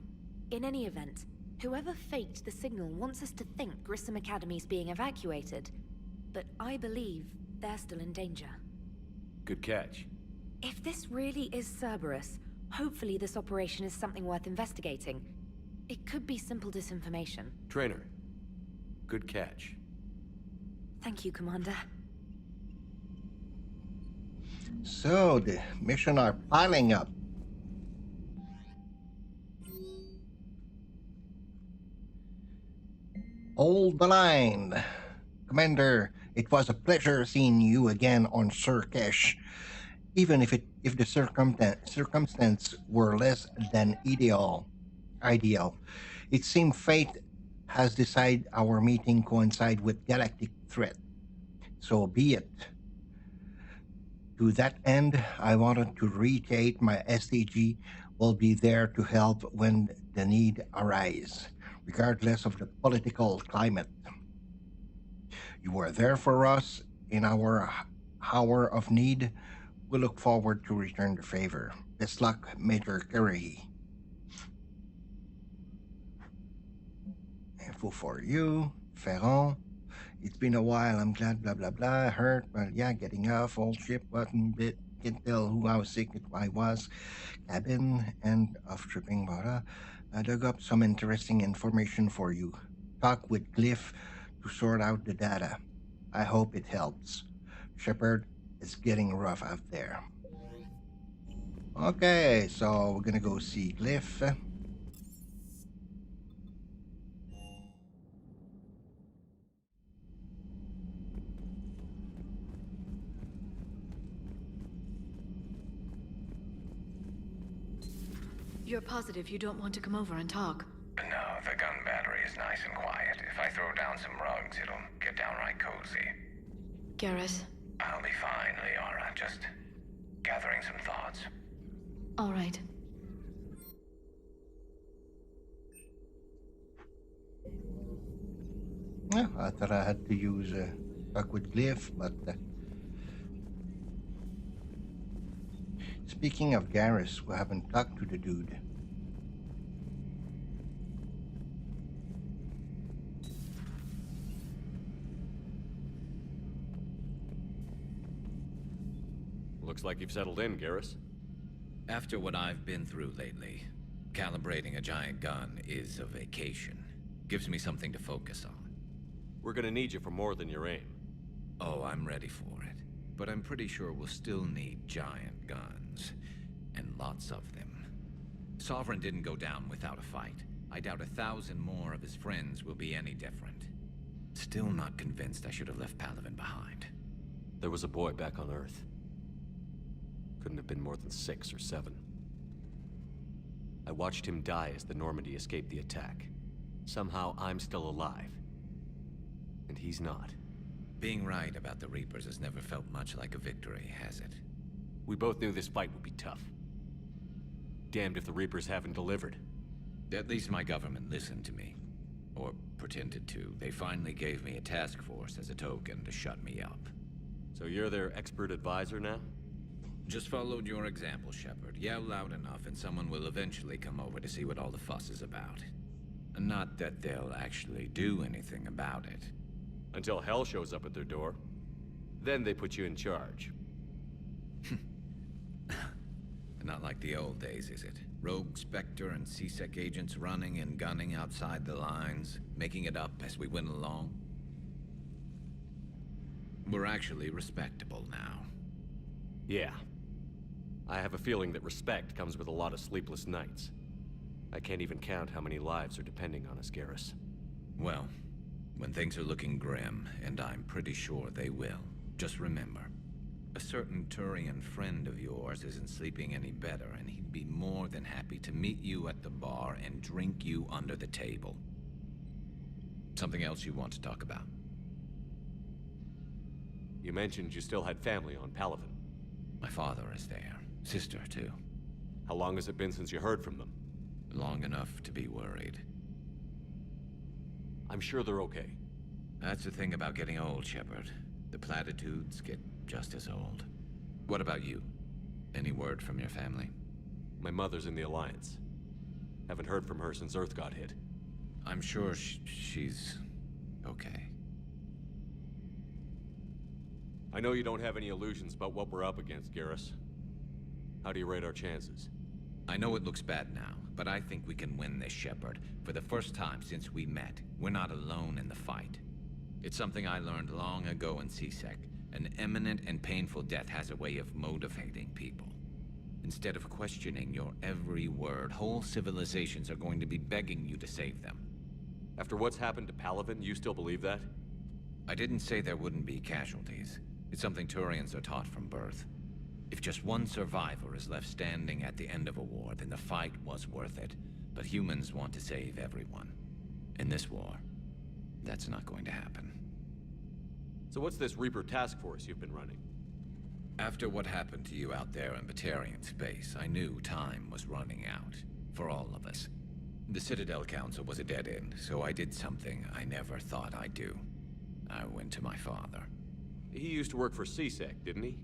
In any event, whoever faked the signal wants us to think Grissom Academy's being evacuated. But I believe they're still in danger. Good catch. If this really is Cerberus, hopefully this operation is something worth investigating. It could be simple disinformation. Trainer, good catch. Thank you, Commander. So, the mission are piling up. Hold the line. Commander, it was a pleasure seeing you again on Sur'Kesh. Even if the circumstance were less than ideal. It seemed fate has decided our meeting coincide with galactic threat. So be it. To that end, I wanted to reiterate my STG will be there to help when the need arises, regardless of the political climate. You were there for us in our hour of need. We look forward to return the favor. Best luck, Major Curry. Info for you, Ferron. It's been a while, I'm glad, blah, blah, blah. Hurt, but yeah, getting off, old ship, wasn't bit. Can't tell who I was sick, I was. Cabin, and of tripping water. I dug up some interesting information for you. Talk with Glyph to sort out the data. I hope it helps. Shepard, it's getting rough out there. Okay, so we're gonna go see Glyph. You're positive you don't want to come over and talk? No, the gun battery is nice and quiet. If I throw down some rugs, it'll get downright cozy. Garrus? I'll be fine, Liara. Just gathering some thoughts. All right. Yeah, I thought I had to use talk with Glyph, but speaking of Garrus, we haven't talked to the dude. Looks like you've settled in, Garrus. After what I've been through lately, calibrating a giant gun is a vacation. Gives me something to focus on. We're gonna need you for more than your aim. Oh, I'm ready for it. But I'm pretty sure we'll still need giant guns. And lots of them. Sovereign didn't go down without a fight. I doubt 1,000 more of his friends will be any different. Still not convinced I should have left Palaven behind. There was a boy back on Earth. Couldn't have been more than 6 or 7. I watched him die as the Normandy escaped the attack. Somehow I'm still alive. And he's not. Being right about the Reapers has never felt much like a victory, has it? We both knew this fight would be tough. Damned if the Reapers haven't delivered. At least my government listened to me. Or pretended to. They finally gave me a task force as a token to shut me up. So you're their expert advisor now? Just followed your example, Shepard. Yell loud enough and someone will eventually come over to see what all the fuss is about. Not that they'll actually do anything about it. Until hell shows up at their door. Then they put you in charge. Not like the old days, is it? Rogue Spectre and C-Sec agents running and gunning outside the lines, making it up as we went along. We're actually respectable now. Yeah. I have a feeling that respect comes with a lot of sleepless nights. I can't even count how many lives are depending on us, Garrus. Well, when things are looking grim, and I'm pretty sure they will, just remember, a certain Turian friend of yours isn't sleeping any better, and he'd be more than happy to meet you at the bar and drink you under the table. Something else you want to talk about? You mentioned you still had family on Palaven. My father is there. Sister, too. How long has it been since you heard from them? Long enough to be worried. I'm sure they're okay. That's the thing about getting old, Shepard. The platitudes get just as old. What about you? Any word from your family? My mother's in the Alliance. Haven't heard from her since Earth got hit. I'm sure she's okay. I know you don't have any illusions about what we're up against, Garrus. How do you rate our chances? I know it looks bad now, but I think we can win this, Shepard. For the first time since we met, we're not alone in the fight. It's something I learned long ago in C-Sec. An imminent and painful death has a way of motivating people. Instead of questioning your every word, whole civilizations are going to be begging you to save them. After what's happened to Palaven, you still believe that? I didn't say there wouldn't be casualties. It's something Turians are taught from birth. If just one survivor is left standing at the end of a war, then the fight was worth it. But humans want to save everyone. In this war, that's not going to happen. So what's this Reaper task force you've been running? After what happened to you out there in Batarian space, I knew time was running out. For all of us. The Citadel Council was a dead end, so I did something I never thought I'd do. I went to my father. He used to work for C-Sec, didn't he?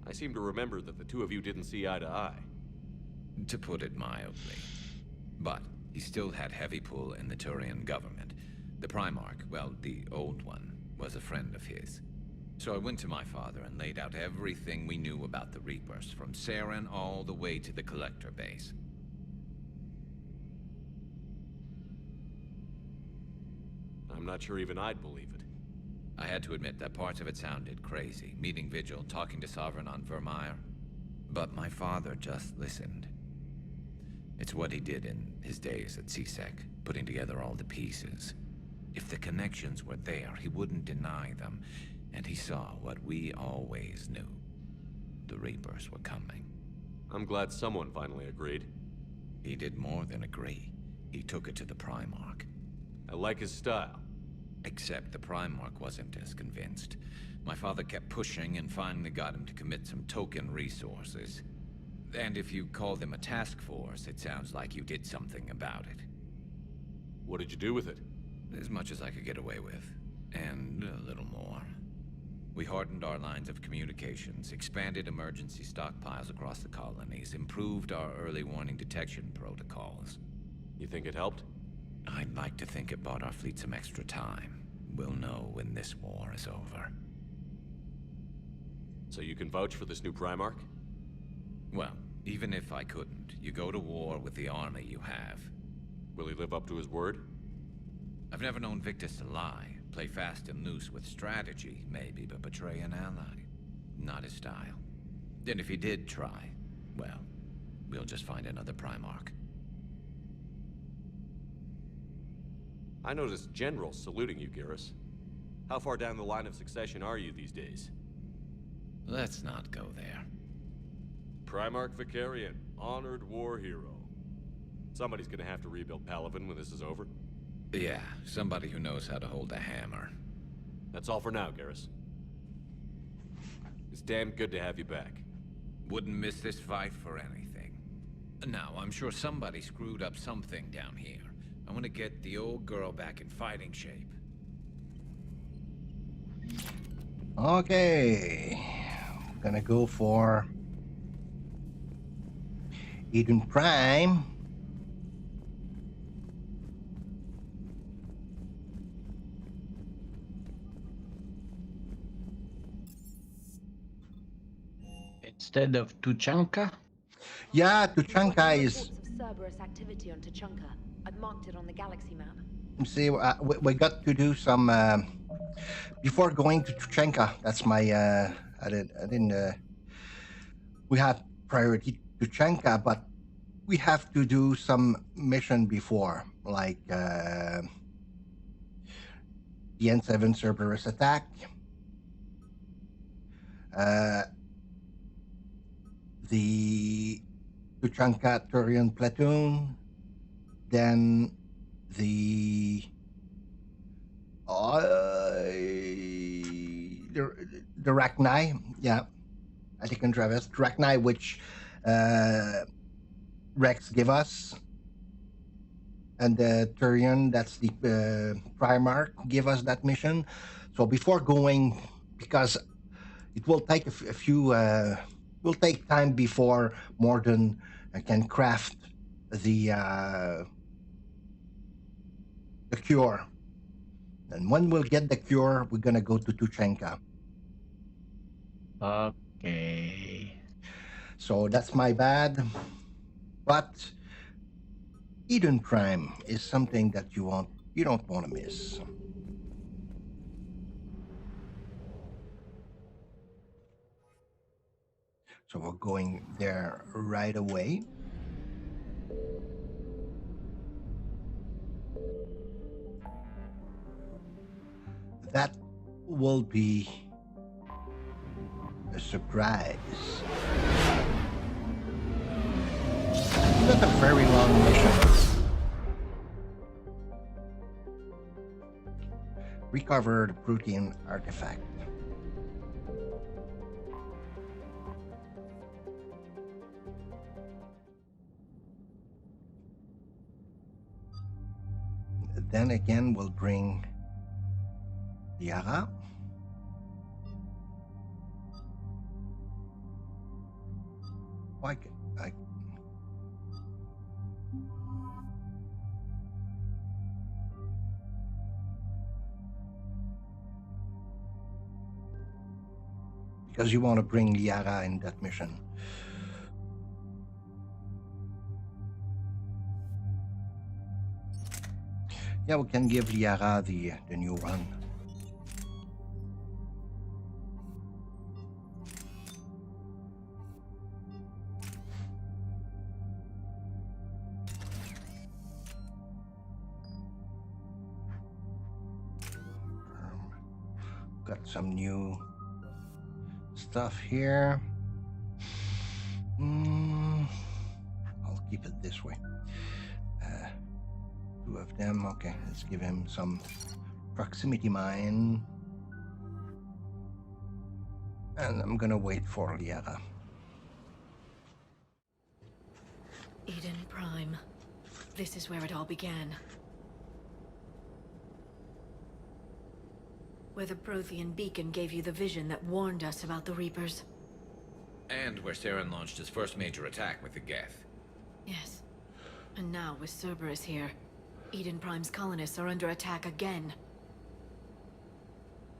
I seem to remember that the two of you didn't see eye to eye. To put it mildly. But he still had heavy pull in the Turian government. The Primarch, well, the old one, was a friend of his. So I went to my father and laid out everything we knew about the Reapers, from Saren all the way to the Collector base. I'm not sure even I'd believe it. I had to admit that parts of it sounded crazy, meeting Vigil, talking to Sovereign on Vermeer. But my father just listened. It's what he did in his days at C-Sec, putting together all the pieces. If the connections were there, he wouldn't deny them, and he saw what we always knew. The Reapers were coming. I'm glad someone finally agreed. He did more than agree. He took it to the Primarch. I like his style. Except the Primarch wasn't as convinced. My father kept pushing and finally got him to commit some token resources. And if you call them a task force, it sounds like you did something about it. What did you do with it? As much as I could get away with. And a little more. We hardened our lines of communications, expanded emergency stockpiles across the colonies, improved our early warning detection protocols. You think it helped? I'd like to think it bought our fleet some extra time. We'll know when this war is over. So you can vouch for this new Primarch? Well, even if I couldn't, you go to war with the army you have. Will he live up to his word? I've never known Victus to lie. Play fast and loose with strategy, maybe, but betray an ally. Not his style. And if he did try, well, we'll just find another Primarch. I noticed generals saluting you, Garrus. How far down the line of succession are you these days? Let's not go there. Primarch Vicarian, honored war hero. Somebody's gonna have to rebuild Palaven when this is over. Yeah, somebody who knows how to hold a hammer. That's all for now, Garrus. It's damn good to have you back. Wouldn't miss this fight for anything. Now, I'm sure somebody screwed up something down here. I want to get the old girl back in fighting shape. Okay. I'm gonna go for Eden Prime. Instead of Tuchanka? Yeah, Tuchanka is. Reports of Cerberus activity on Tuchanka. I've marked it on the galaxy map. See, we got to do some before going to Tuchanka. That's my. I didn't. We had priority Tuchanka, but we have to do some mission before, like the N7 Cerberus attack. The Tuchanka Turian platoon, then the Rachni, yeah, I think in Travis Rachni, which Rex give us, and the Turian, that's the Primarch, give us that mission. So before going, because it will take a few. Will take time before Morden can craft the cure. And when we'll get the cure, we're gonna go to Tuchanka. Okay. So that's my bad. But Eden Prime is something that you don't want to miss. So we're going there right away. That will be a surprise. Not a very long mission. Recover the protein artifact. Then again, we'll bring Liara. Because you want to bring Liara in that mission. Yeah, we can give Liara the new one. Got some new stuff here. I'll keep it this way. Two of them. Okay, let's give him some proximity mine. And I'm gonna wait for Liara. Eden Prime. This is where it all began. Where the Prothean beacon gave you the vision that warned us about the Reapers. And where Saren launched his first major attack with the Geth. Yes. And now, with Cerberus here, Eden Prime's colonists are under attack again.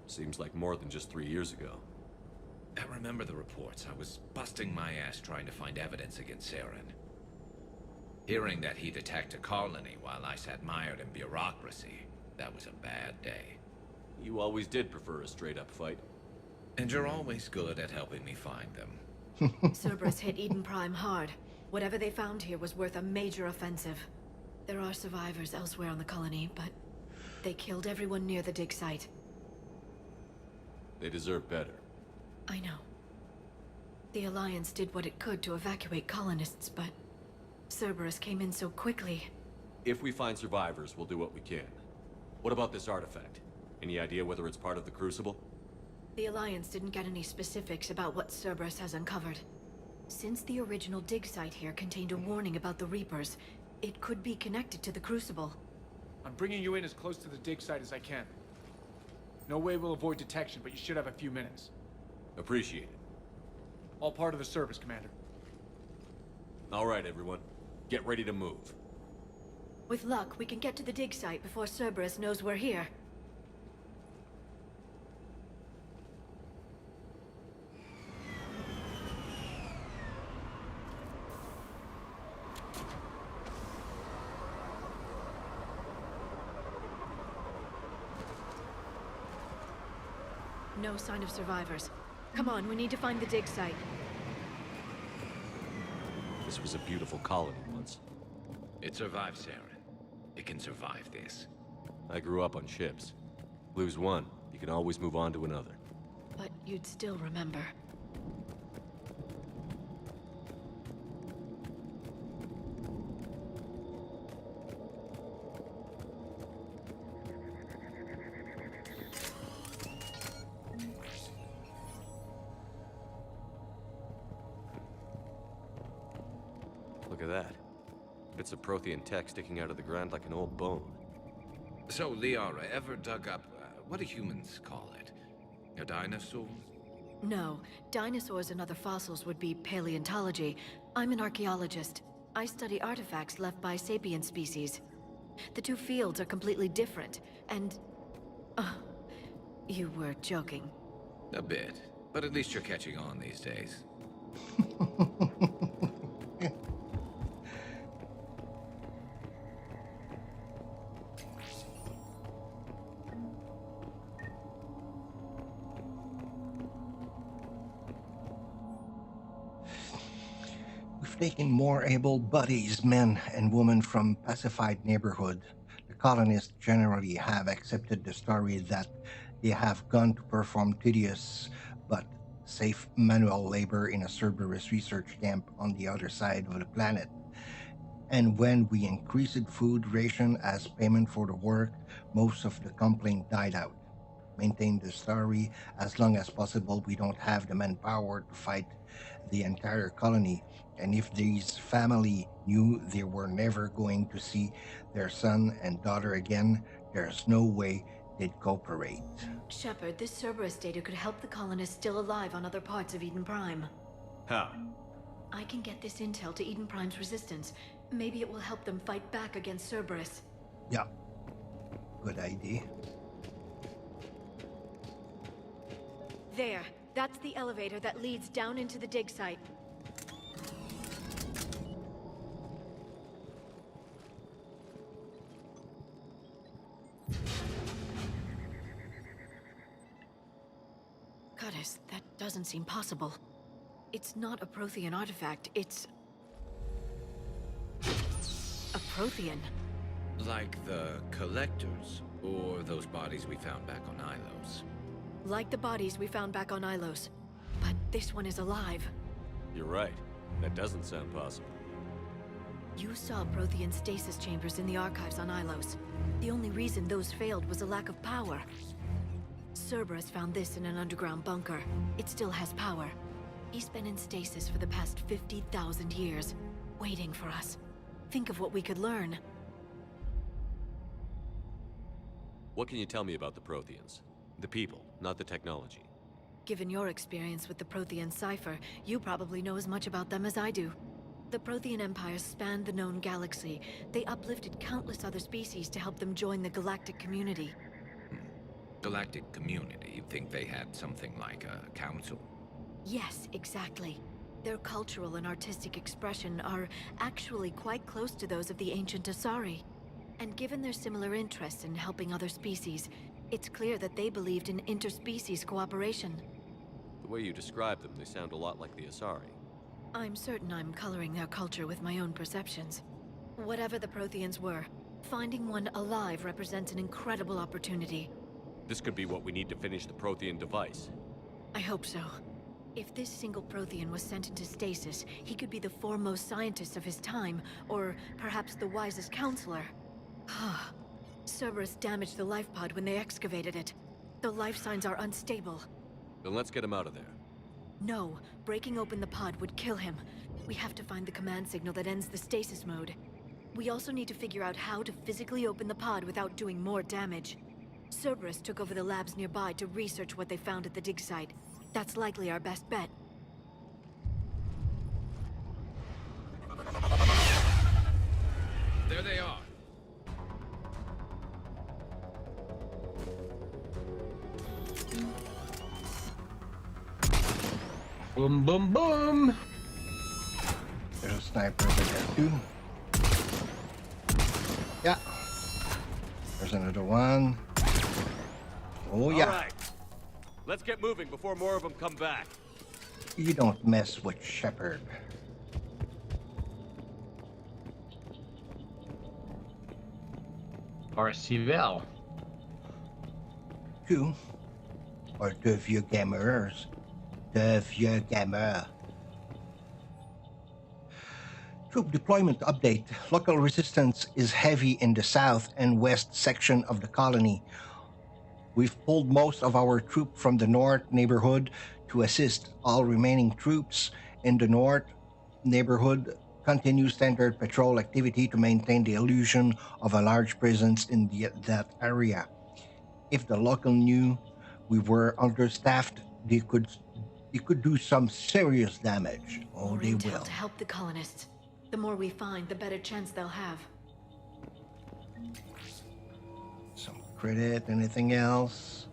Seems like more than just 3 years ago. I remember the reports. I was busting my ass trying to find evidence against Saren. Hearing that he'd attacked a colony while I sat mired in bureaucracy, that was a bad day. You always did prefer a straight-up fight. And you're always good at helping me find them. Cerberus hit Eden Prime hard. Whatever they found here was worth a major offensive. There are survivors elsewhere on the colony, but they killed everyone near the dig site. They deserve better. I know. The Alliance did what it could to evacuate colonists, but Cerberus came in so quickly. If we find survivors, we'll do what we can. What about this artifact? Any idea whether it's part of the Crucible? The Alliance didn't get any specifics about what Cerberus has uncovered. Since the original dig site here contained a warning about the Reapers, it could be connected to the Crucible. I'm bringing you in as close to the dig site as I can. No way we'll avoid detection, but you should have a few minutes. Appreciate it. All part of the service, Commander. All right, everyone. Get ready to move. With luck, we can get to the dig site before Cerberus knows we're here. No sign of survivors. Come on, we need to find the dig site. This was a beautiful colony once. It survived, Saren. It can survive this. I grew up on ships. Lose one, you can always move on to another. But you'd still remember. Look at that. Bits of Prothean tech sticking out of the ground like an old bone. So, Liara, ever dug up, what do humans call it? A dinosaur? No, dinosaurs and other fossils would be paleontology. I'm an archaeologist. I study artifacts left by sapient species. The two fields are completely different, and... you were joking. A bit, but at least you're catching on these days. Taking more able buddies, men and women from pacified neighborhood, the colonists generally have accepted the story that they have gone to perform tedious but safe manual labor in a Cerberus research camp on the other side of the planet. And when we increased food ration as payment for the work, most of the complaint died out. Maintain the story as long as possible. We don't have the manpower to fight the entire colony, and if these family knew they were never going to see their son and daughter again, there's no way they'd cooperate. Shepard, this Cerberus data could help the colonists still alive on other parts of Eden Prime. How? I can get this intel to Eden Prime's resistance. Maybe it will help them fight back against Cerberus. Yeah, good idea. There. That's the elevator that leads down into the dig site. Goddess, that doesn't seem possible. It's not a Prothean artifact, it's... a Prothean. Like the Collectors, or those bodies we found back on Ilos. Like the bodies we found back on Ilos. But this one is alive. You're right. That doesn't sound possible. You saw Prothean stasis chambers in the archives on Ilos. The only reason those failed was a lack of power. Cerberus found this in an underground bunker. It still has power. He's been in stasis for the past 50,000 years, waiting for us. Think of what we could learn. What can you tell me about the Protheans? The people, not the technology. Given your experience with the Prothean cipher, you probably know as much about them as I do. The Prothean Empire spanned the known galaxy. They uplifted countless other species to help them join the galactic community. Galactic community? You think they had something like a council? Yes, exactly. Their cultural and artistic expression are actually quite close to those of the ancient Asari. And given their similar interests in helping other species, it's clear that they believed in interspecies cooperation. The way you describe them, they sound a lot like the Asari. I'm certain I'm coloring their culture with my own perceptions. Whatever the Protheans were, finding one alive represents an incredible opportunity. This could be what we need to finish the Prothean device. I hope so. If this single Prothean was sent into stasis, he could be the foremost scientist of his time, or perhaps the wisest counselor. Cerberus damaged the life pod when they excavated it. The life signs are unstable. Then let's get him out of there. No, breaking open the pod would kill him. We have to find the command signal that ends the stasis mode. We also need to figure out how to physically open the pod without doing more damage. Cerberus took over the labs nearby to research what they found at the dig site. That's likely our best bet. There they are. Boom, boom, boom! There's a sniper over there too. Yeah. There's another one. Oh yeah. All right. Let's get moving before more of them come back. You don't mess with Shepard. Percival. Two. Or deux vieux gamers. Deux vieux gamers. Troop deployment update. Local resistance is heavy in the south and west section of the colony. We've pulled most of our troops from the north neighborhood to assist. All remaining troops in the north neighborhood continue standard patrol activity to maintain the illusion of a large presence in that area. If the local knew we were understaffed, they could do some serious damage. Oh, More they intel will. to help the colonists. The more we find, the better chance they'll have. Some credit, anything else?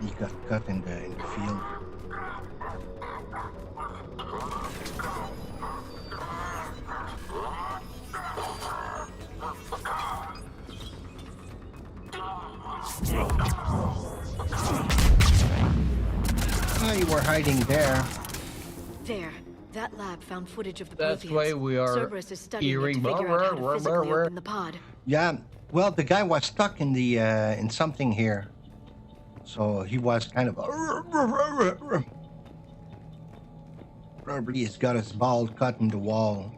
He got cut in the field. Ah, you were hiding there. There. That lab found footage of the That's Protheans. why we are Cerberus is studying it to hearing figure out how to physically open the pod. Yeah, well, the guy was stuck in the in something here, so he was kind of. Probably he's got his ball cut in the wall.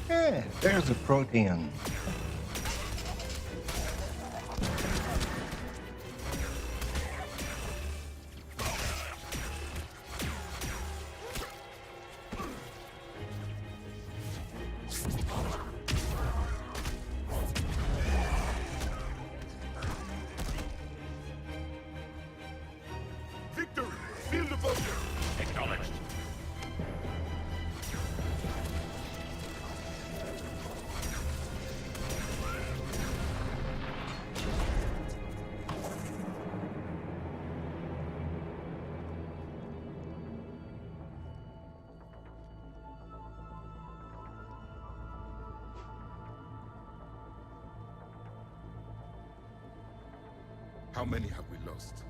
Yeah, there's a protein. Victory! Field the bunker! Acknowledged. How many have we lost?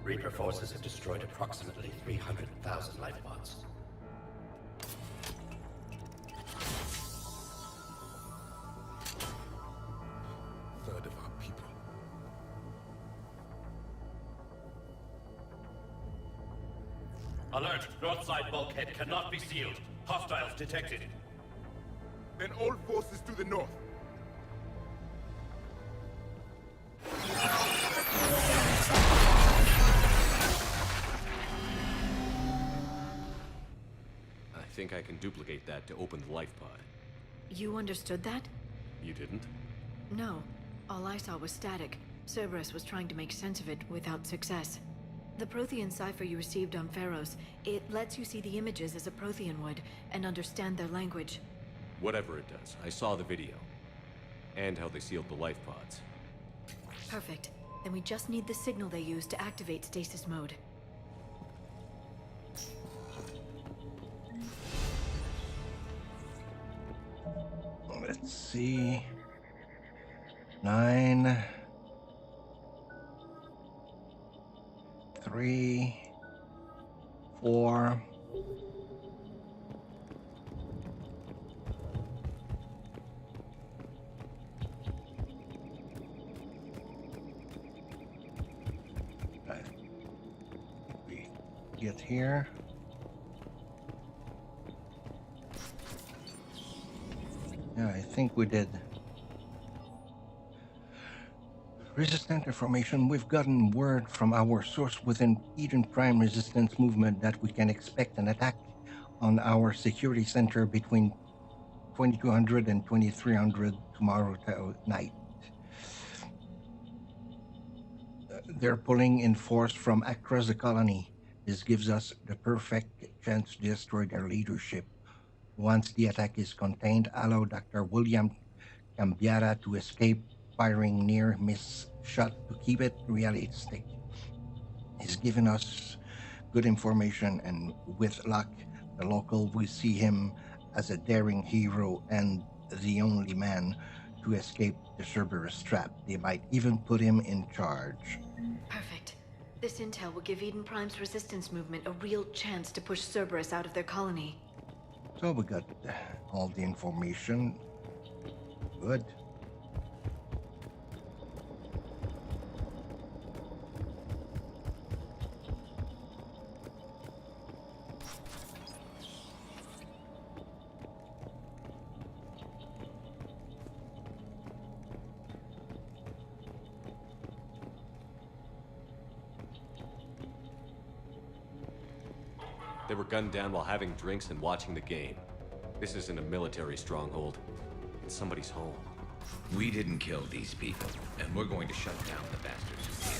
Reaper forces have destroyed approximately 300,000 life pods. Alert! North side bulkhead cannot be sealed. Hostiles detected. Then all forces to the north. I think I can duplicate that to open the life pod. You understood that? You didn't? No. All I saw was static. Cerberus was trying to make sense of it without success. The Prothean cipher you received on Pharos, it lets you see the images as a Prothean would, and understand their language. Whatever it does, I saw the video. And how they sealed the life pods. Perfect. Then we just need the signal they use to activate stasis mode. Let's see. 9, 3, 4. We get here. Yeah, I think we did. Resistant information. We've gotten word from our source within Eden Prime resistance movement that we can expect an attack on our security center between 2200 and 2300 tomorrow night. They're pulling in force from across the colony. This gives us the perfect chance to destroy their leadership. Once the attack is contained, allow Dr. William Cambiara to escape, firing near-miss shot to keep it realistic. He's given us good information, and with luck, the local will see him as a daring hero and the only man to escape the Cerberus trap. They might even put him in charge. Perfect. This intel will give Eden Prime's resistance movement a real chance to push Cerberus out of their colony. So we got all the information. Good. They were gunned down while having drinks and watching the game. This isn't a military stronghold. It's somebody's home. We didn't kill these people, and we're going to shut down the bastards who did.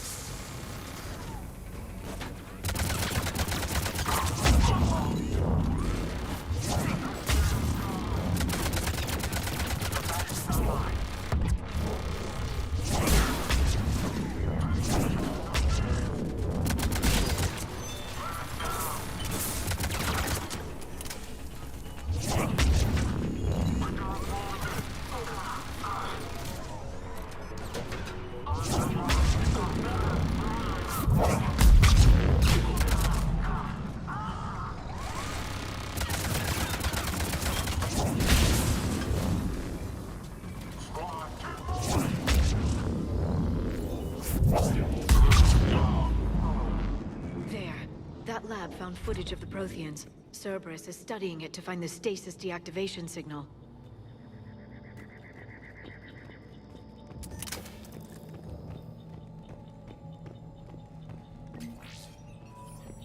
Found footage of the Protheans. Cerberus is studying it to find the stasis deactivation signal.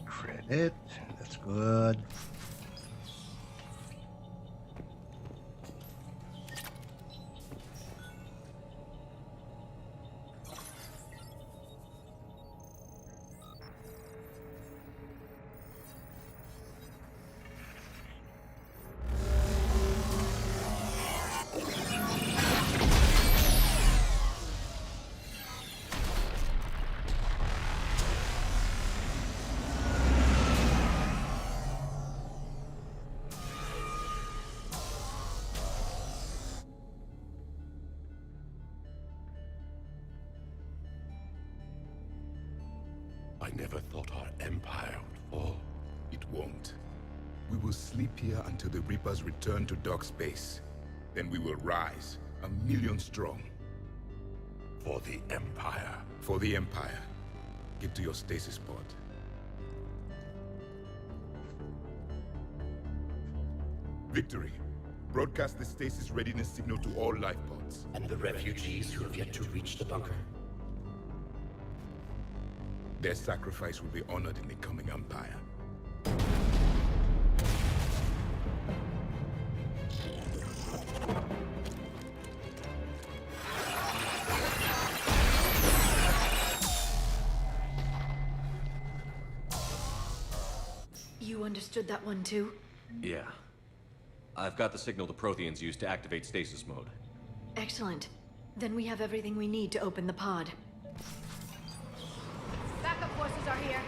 Credit. That's good. I never thought our empire would fall. It won't. We will sleep here until the Reapers return to dark space. Then we will rise, 1,000,000 strong. For the Empire. For the Empire. Get to your stasis pod. Victory. Broadcast the stasis readiness signal to all life pods. And the refugees who have yet to reach the bunker? Their sacrifice will be honored in the coming Empire. You understood that one too? Yeah. I've got the signal the Protheans use to activate stasis mode. Excellent. Then we have everything we need to open the pod. Backup forces are here.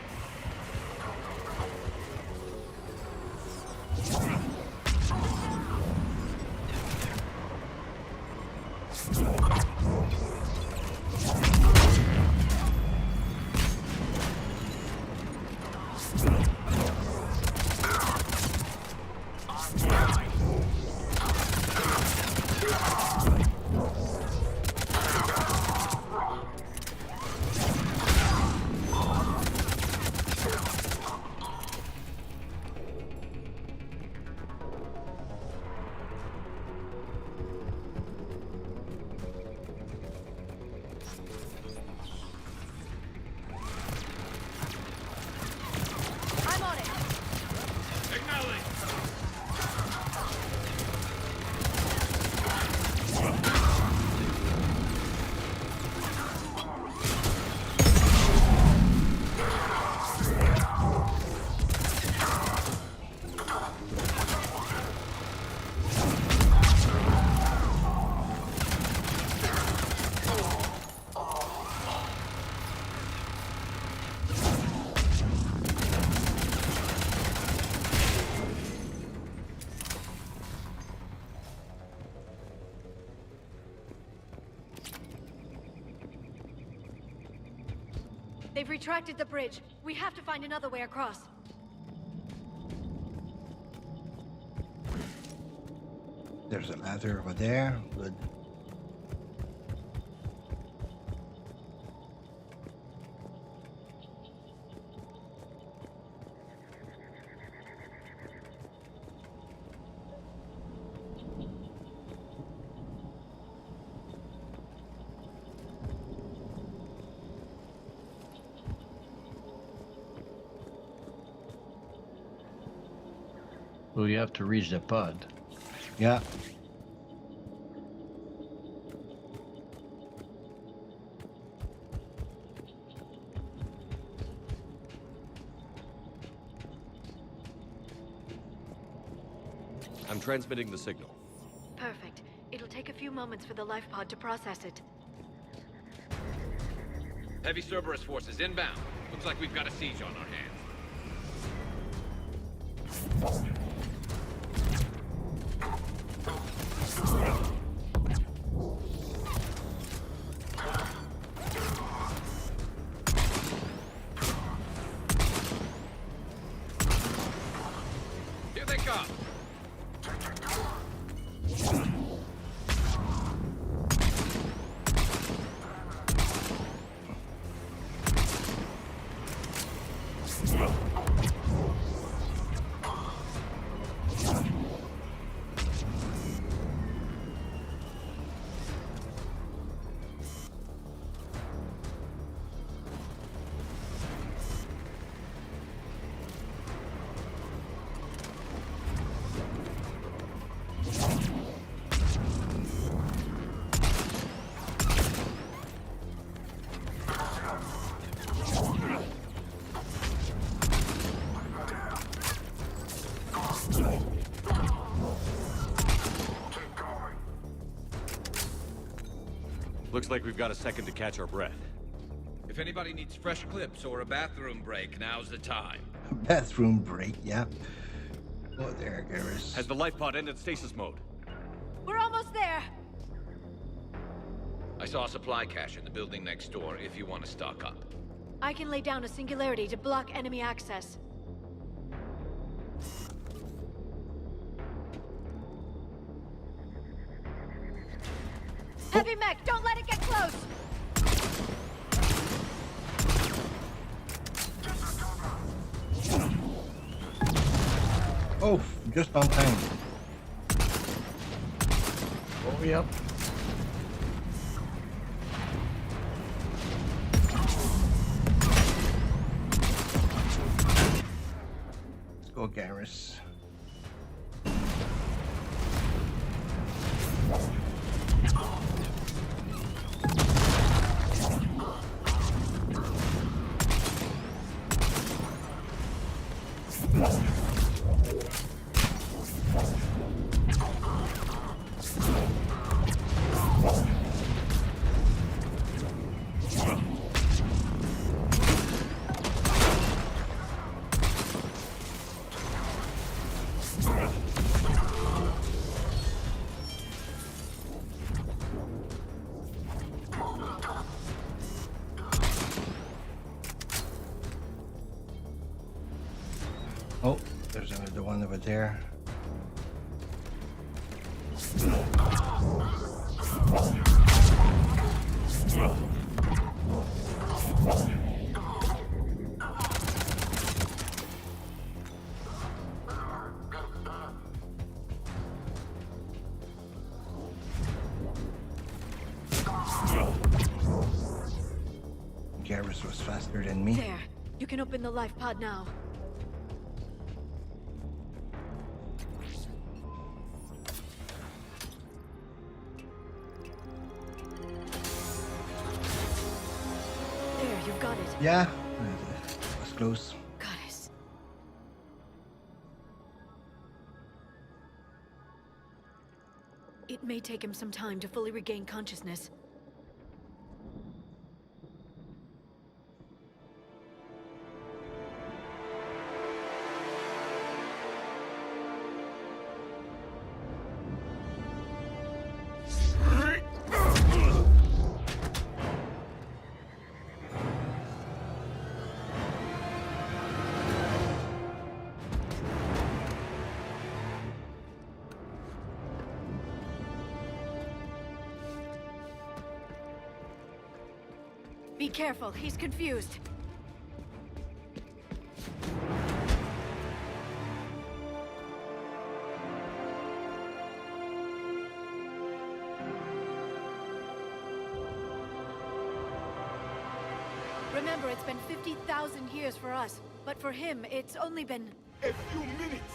They've retracted the bridge. We have to find another way across. There's a ladder over there. Good. Well, you have to reach the pod. Yeah. I'm transmitting the signal. Perfect. It'll take a few moments for the life pod to process it. Heavy Cerberus forces inbound. Looks like we've got a siege on our hands. Here they come! Looks like we've got a second to catch our breath. If anybody needs fresh clips or a bathroom break, now's the time. Bathroom break, yeah. Oh, there goes. Has the life pod ended stasis mode? We're almost there! I saw a supply cache in the building next door if you want to stock up. I can lay down a singularity to block enemy access. Heavy mech, don't let it get close! Oh, just on time. Hurry up. Let's go, Garrus. Oh, there's another one over there. Garrus was faster than me. There. You can open the life pod now. There, you've got it. Yeah, it was close. Goddess. It may take him some time to fully regain consciousness. Be careful, he's confused. Remember, it's been 50,000 years for us, but for him, it's only been... A few minutes!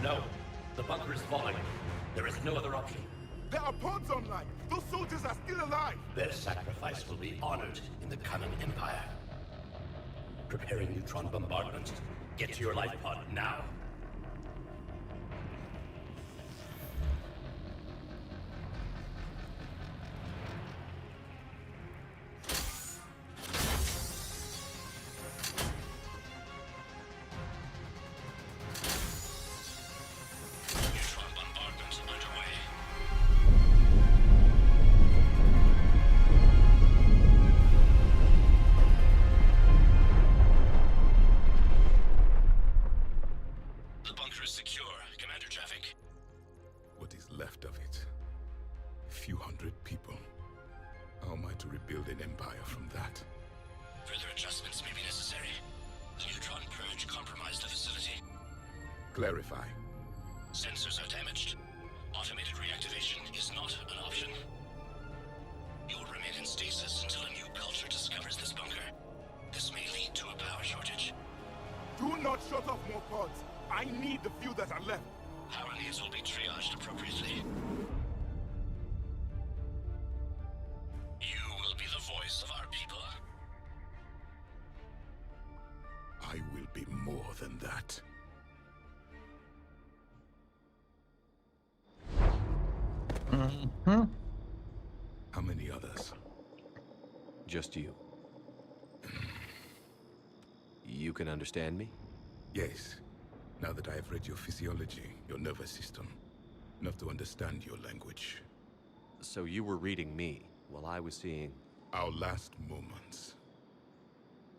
No. The bunker is falling. There is no other option. There are pods online! Those soldiers are still alive! Their sacrifice will be honored in the coming Empire. Preparing neutron bombardment. Get to your life pod now. Clarify. Sensors are damaged. Automated reactivation is not an option. You'll remain in stasis until a new culture discovers this bunker. This may lead to a power shortage. Do not shut off more pods. I need the few that are left. Power needs will be triaged appropriately. You will be the voice of our people. I will be more than that. Mm-hmm. How many others? Just you. You can understand me? Yes. Now that I have read your physiology, your nervous system, enough to understand your language. So you were reading me while I was seeing... Our last moments.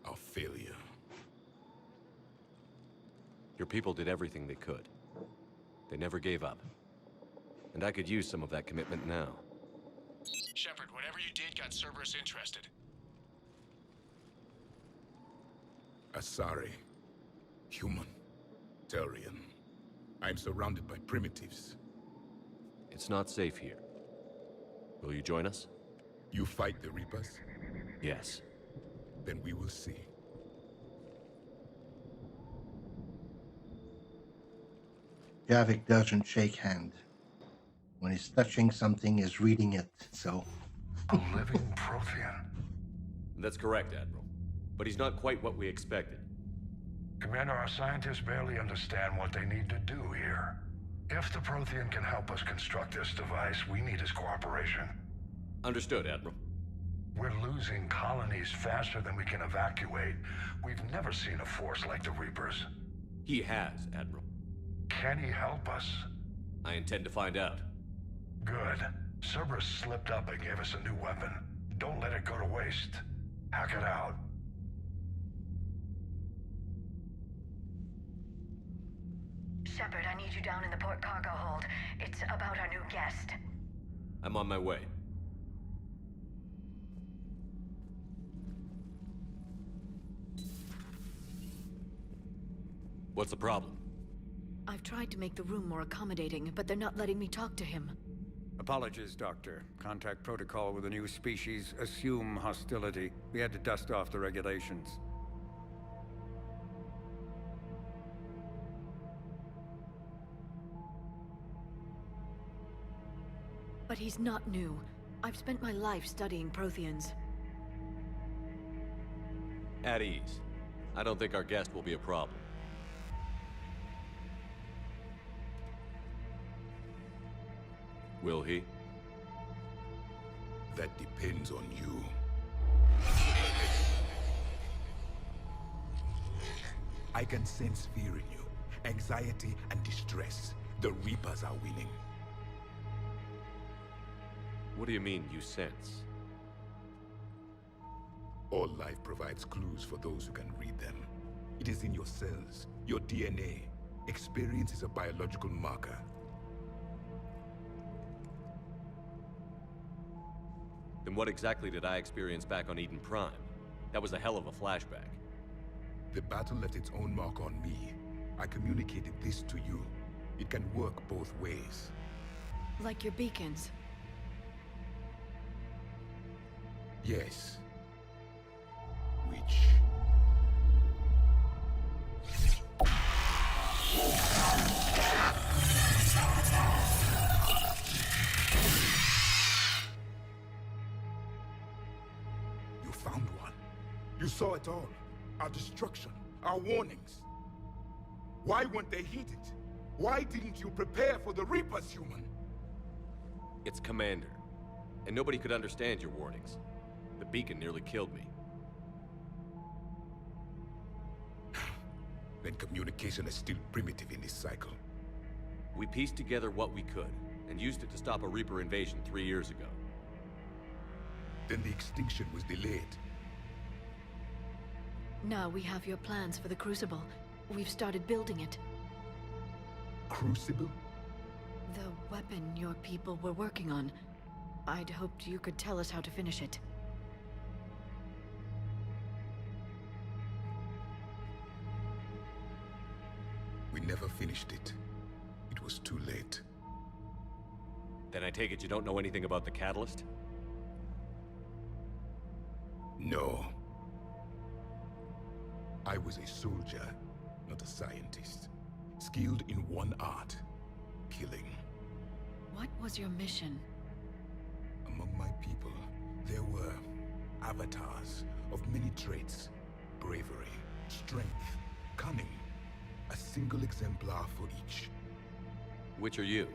Our failure. Your people did everything they could. They never gave up. And I could use some of that commitment now. Shepard, whatever you did got Cerberus interested. Asari. Human. Turian. I'm surrounded by primitives. It's not safe here. Will you join us? You fight the Reapers? Yes. Then we will see. Javik doesn't shake hand. When he's touching something, he's reading it, so... A living Prothean? That's correct, Admiral. But he's not quite what we expected. Commander, our scientists barely understand what they need to do here. If the Prothean can help us construct this device, we need his cooperation. Understood, Admiral. We're losing colonies faster than we can evacuate. We've never seen a force like the Reapers. He has, Admiral. Can he help us? I intend to find out. Good. Cerberus slipped up and gave us a new weapon. Don't let it go to waste. Hack it out. Shepard, I need you down in the port cargo hold. It's about our new guest. I'm on my way. What's the problem? I've tried to make the room more accommodating, but they're not letting me talk to him. Apologies, Doctor. Contact protocol with a new species. Assume hostility. We had to dust off the regulations. But he's not new. I've spent my life studying Protheans. At ease. I don't think our guest will be a problem. Will he? That depends on you. I can sense fear in you, anxiety and distress. The Reapers are winning. What do you mean, you sense? All life provides clues for those who can read them. It is in your cells, your DNA. Experience is a biological marker. Then what exactly did I experience back on Eden Prime? That was a hell of a flashback. The battle left its own mark on me. I communicated this to you. It can work both ways. Like your beacons. Yes. Which... You found one. You saw it all. Our destruction, our warnings. Why weren't they heeded? Why didn't you prepare for the Reapers, human? It's Commander. And nobody could understand your warnings. The beacon nearly killed me. Then communication is still primitive in this cycle. We pieced together what we could, and used it to stop a Reaper invasion 3 years ago. Then the extinction was delayed. Now we have your plans for the Crucible. We've started building it. Crucible? The weapon your people were working on. I'd hoped you could tell us how to finish it. We never finished it. It was too late. Then I take it you don't know anything about the catalyst? No. I was a soldier, not a scientist. Skilled in one art, killing. What was your mission? Among my people, there were avatars of many traits. Bravery, strength, cunning. A single exemplar for each. Which are you?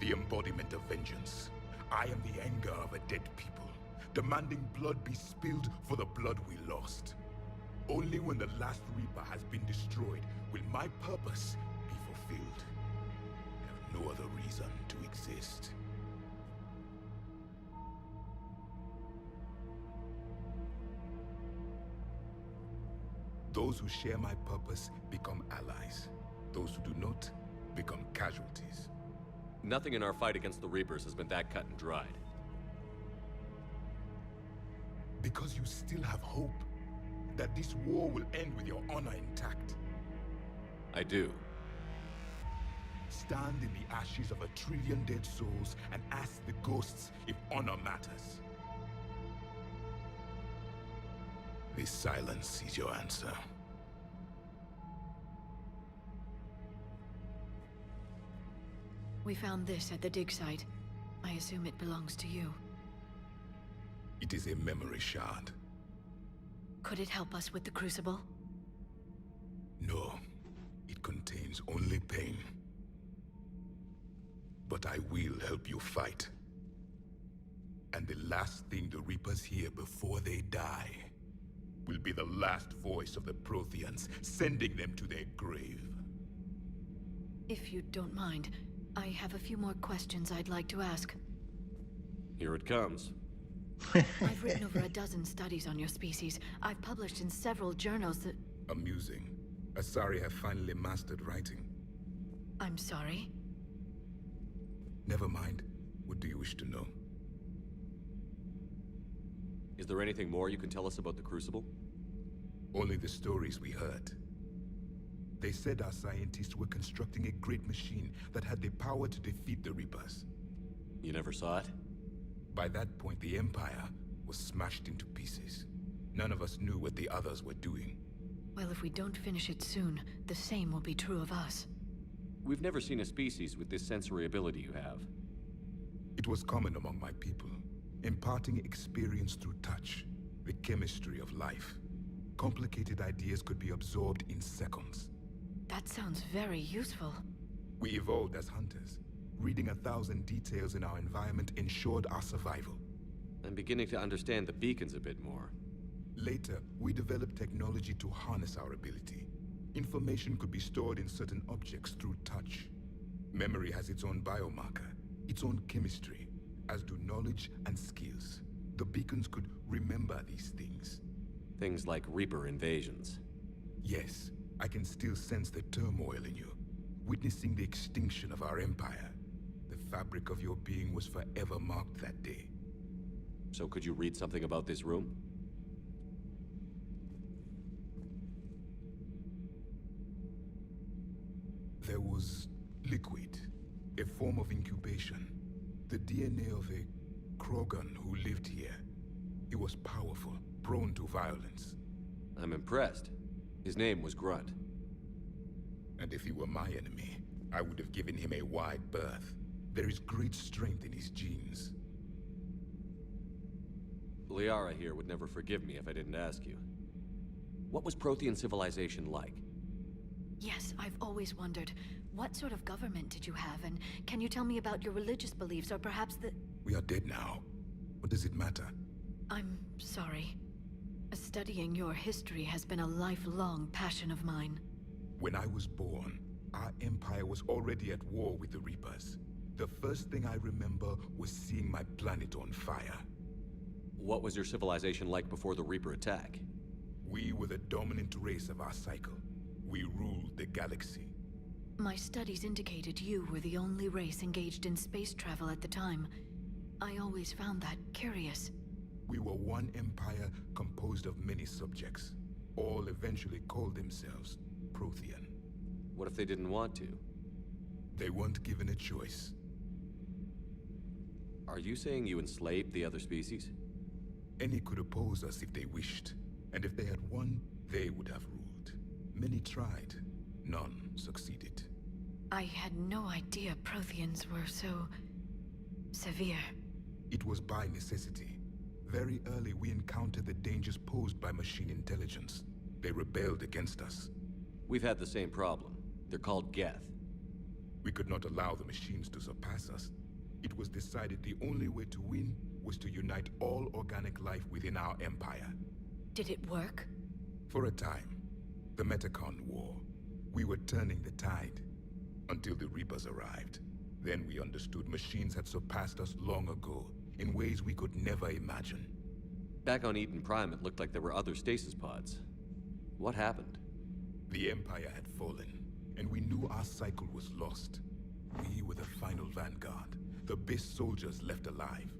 The embodiment of vengeance. I am the anger of a dead people, demanding blood be spilled for the blood we lost. Only when the last Reaper has been destroyed will my purpose be fulfilled. I have no other reason to exist. Those who share my purpose become allies. Those who do not become casualties. Nothing in our fight against the Reapers has been that cut and dried. Because you still have hope that this war will end with your honor intact. I do. stand in the ashes of 1 trillion dead souls and ask the ghosts if honor matters. This silence is your answer. We found this at the dig site. I assume it belongs to you. It is a memory shard. Could it help us with the Crucible? No. It contains only pain. But I will help you fight. And the last thing the Reapers hear before they die will be the last voice of the Protheans, sending them to their grave. If you don't mind, I have a few more questions I'd like to ask. Here it comes. I've written over a dozen studies on your species. I've published in several journals that... Amusing. Asari have finally mastered writing. I'm sorry? Never mind. What do you wish to know? Is there anything more you can tell us about the Crucible? Only the stories we heard. They said our scientists were constructing a great machine that had the power to defeat the Reapers. You never saw it? By that point, the Empire was smashed into pieces. None of us knew what the others were doing. Well, if we don't finish it soon, the same will be true of us. We've never seen a species with this sensory ability you have. It was common among my people, imparting experience through touch, the chemistry of life. Complicated ideas could be absorbed in seconds. That sounds very useful. We evolved as hunters. Reading 1,000 details in our environment ensured our survival. I'm beginning to understand the beacons a bit more. Later, we developed technology to harness our ability. Information could be stored in certain objects through touch. Memory has its own biomarker, its own chemistry, as do knowledge and skills. The beacons could remember these things. Things like Reaper invasions. Yes, I can still sense the turmoil in you, witnessing the extinction of our empire. The fabric of your being was forever marked that day. So could you read something about this room? There was liquid, a form of incubation. The DNA of a Krogan who lived here. He was powerful, prone to violence. I'm impressed. His name was Grunt. And if he were my enemy, I would have given him a wide berth. There is great strength in his genes. Liara here would never forgive me if I didn't ask you. What was Prothean civilization like? Yes, I've always wondered. What sort of government did you have, and can you tell me about your religious beliefs, or perhaps the... We are dead now. What does it matter? I'm sorry. Studying your history has been a lifelong passion of mine. When I was born, our empire was already at war with the Reapers. The first thing I remember was seeing my planet on fire. What was your civilization like before the Reaper attack? We were the dominant race of our cycle. We ruled the galaxy. My studies indicated you were the only race engaged in space travel at the time. I always found that curious. We were one empire composed of many subjects. All eventually called themselves Prothean. What if they didn't want to? They weren't given a choice. Are you saying you enslaved the other species? Any could oppose us if they wished. And if they had won, they would have ruled. Many tried. None succeeded. I had no idea Protheans were so... severe. It was by necessity. Very early we encountered the dangers posed by machine intelligence. They rebelled against us. We've had the same problem. They're called Geth. We could not allow the machines to surpass us. It was decided the only way to win was to unite all organic life within our empire. Did it work? For a time. The Metacon War. We were turning the tide. Until the Reapers arrived. Then we understood machines had surpassed us long ago, in ways we could never imagine. Back on Eden Prime, it looked like there were other stasis pods. What happened? The Empire had fallen, and we knew our cycle was lost. We were the final vanguard, the best soldiers left alive.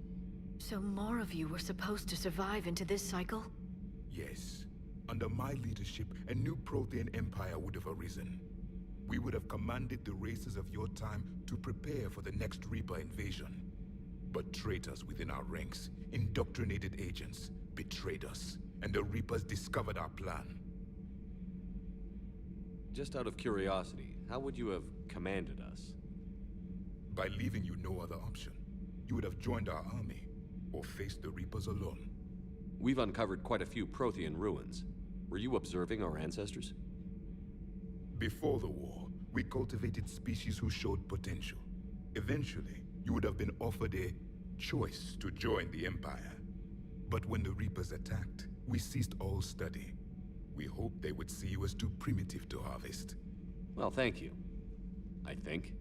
So more of you were supposed to survive into this cycle? Yes. Under my leadership, a new Prothean empire would have arisen. we would have commanded the races of your time to prepare for the next Reaper invasion. But traitors within our ranks, indoctrinated agents, betrayed us, and the Reapers discovered our plan. Just out of curiosity, how would you have commanded us? By leaving you no other option. You would have joined our army, or faced the Reapers alone. We've uncovered quite a few Prothean ruins. Were you observing our ancestors? Before the war, we cultivated species who showed potential. Eventually, you would have been offered a choice to join the Empire. But when the Reapers attacked, we ceased all study. We hoped they would see you as too primitive to harvest. Well, thank you. I think.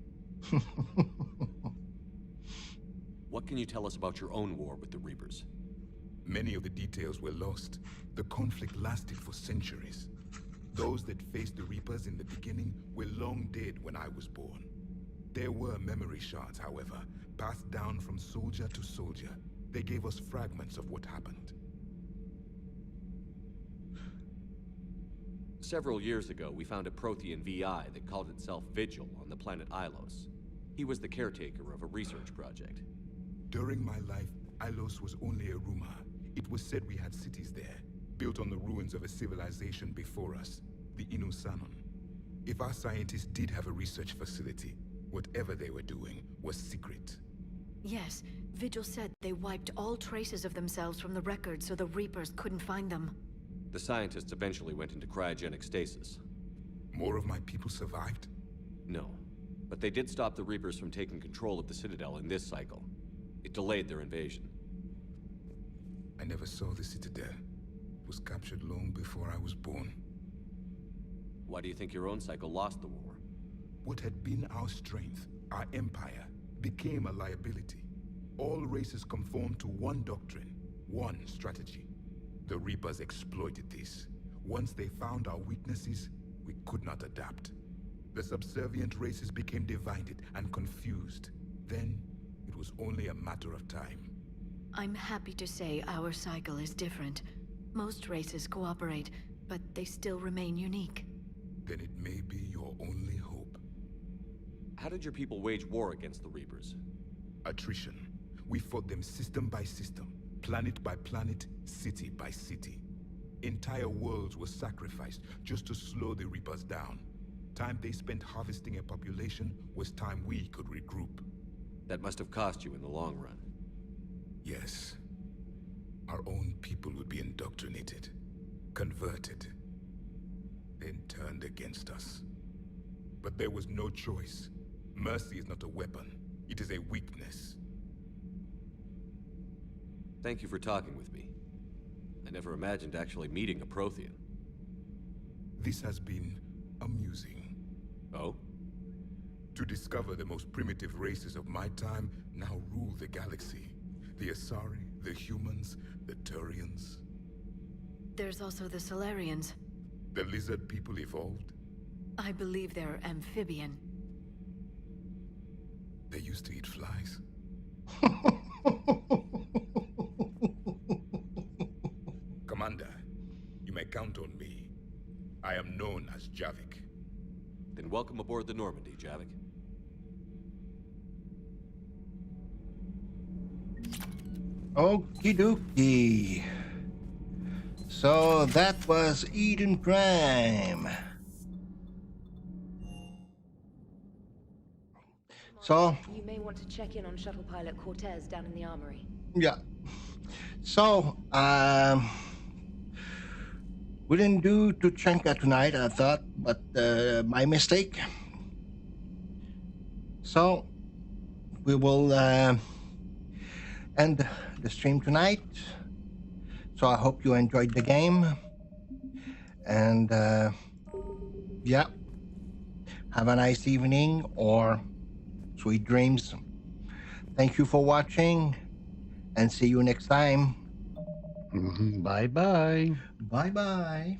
What can you tell us about your own war with the Reapers? Many of the details were lost. The conflict lasted for centuries. Those that faced the Reapers in the beginning were long dead when I was born. There were memory shards, however, passed down from soldier to soldier. They gave us fragments of what happened. Several years ago, we found a Prothean VI that called itself Vigil on the planet Ilos. He was the caretaker of a research project. During my life, Ilos was only a rumor. It was said we had cities there, built on the ruins of a civilization before us, the Inusanon. If our scientists did have a research facility, whatever they were doing was secret. Yes, Vigil said they wiped all traces of themselves from the records so the Reapers couldn't find them. The scientists eventually went into cryogenic stasis. More of my people survived? No, but they did stop the Reapers from taking control of the Citadel in this cycle. It delayed their invasion. I never saw the Citadel. It was captured long before I was born. Why do you think your own cycle lost the war? What had been our strength, our empire, became a liability. All races conformed to one doctrine, one strategy. The Reapers exploited this. Once they found our weaknesses, we could not adapt. The subservient races became divided and confused. Then, it was only a matter of time. I'm happy to say our cycle is different. Most races cooperate, but they still remain unique. Then it may be your only hope. How did your people wage war against the Reapers? Attrition. We fought them system by system, planet by planet, city by city. Entire worlds were sacrificed just to slow the Reapers down. Time they spent harvesting a population was time we could regroup. That must have cost you in the long run. Yes. Our own people would be indoctrinated, converted, then turned against us. But there was no choice. Mercy is not a weapon. It is a weakness. Thank you for talking with me. I never imagined actually meeting a Prothean. This has been amusing. Oh? To discover the most primitive races of my time now rule the galaxy. The Asari, the humans, the Turians. There's also the Solarians. The lizard people evolved? I believe they're amphibian. They used to eat flies. Commander, you may count on me. I am known as Javik. Then welcome aboard the Normandy, Javik. Okie dokie. So that was Eden Prime. So You may want to check in on shuttle pilot Cortez down in the armory. yeah. So we didn't do Tuchenka tonight, I thought, but my mistake. So we will end the stream tonight. So I hope you enjoyed the game. And yeah, have a nice evening or sweet dreams. Thank you for watching and see you next time. Bye-bye. Bye-bye.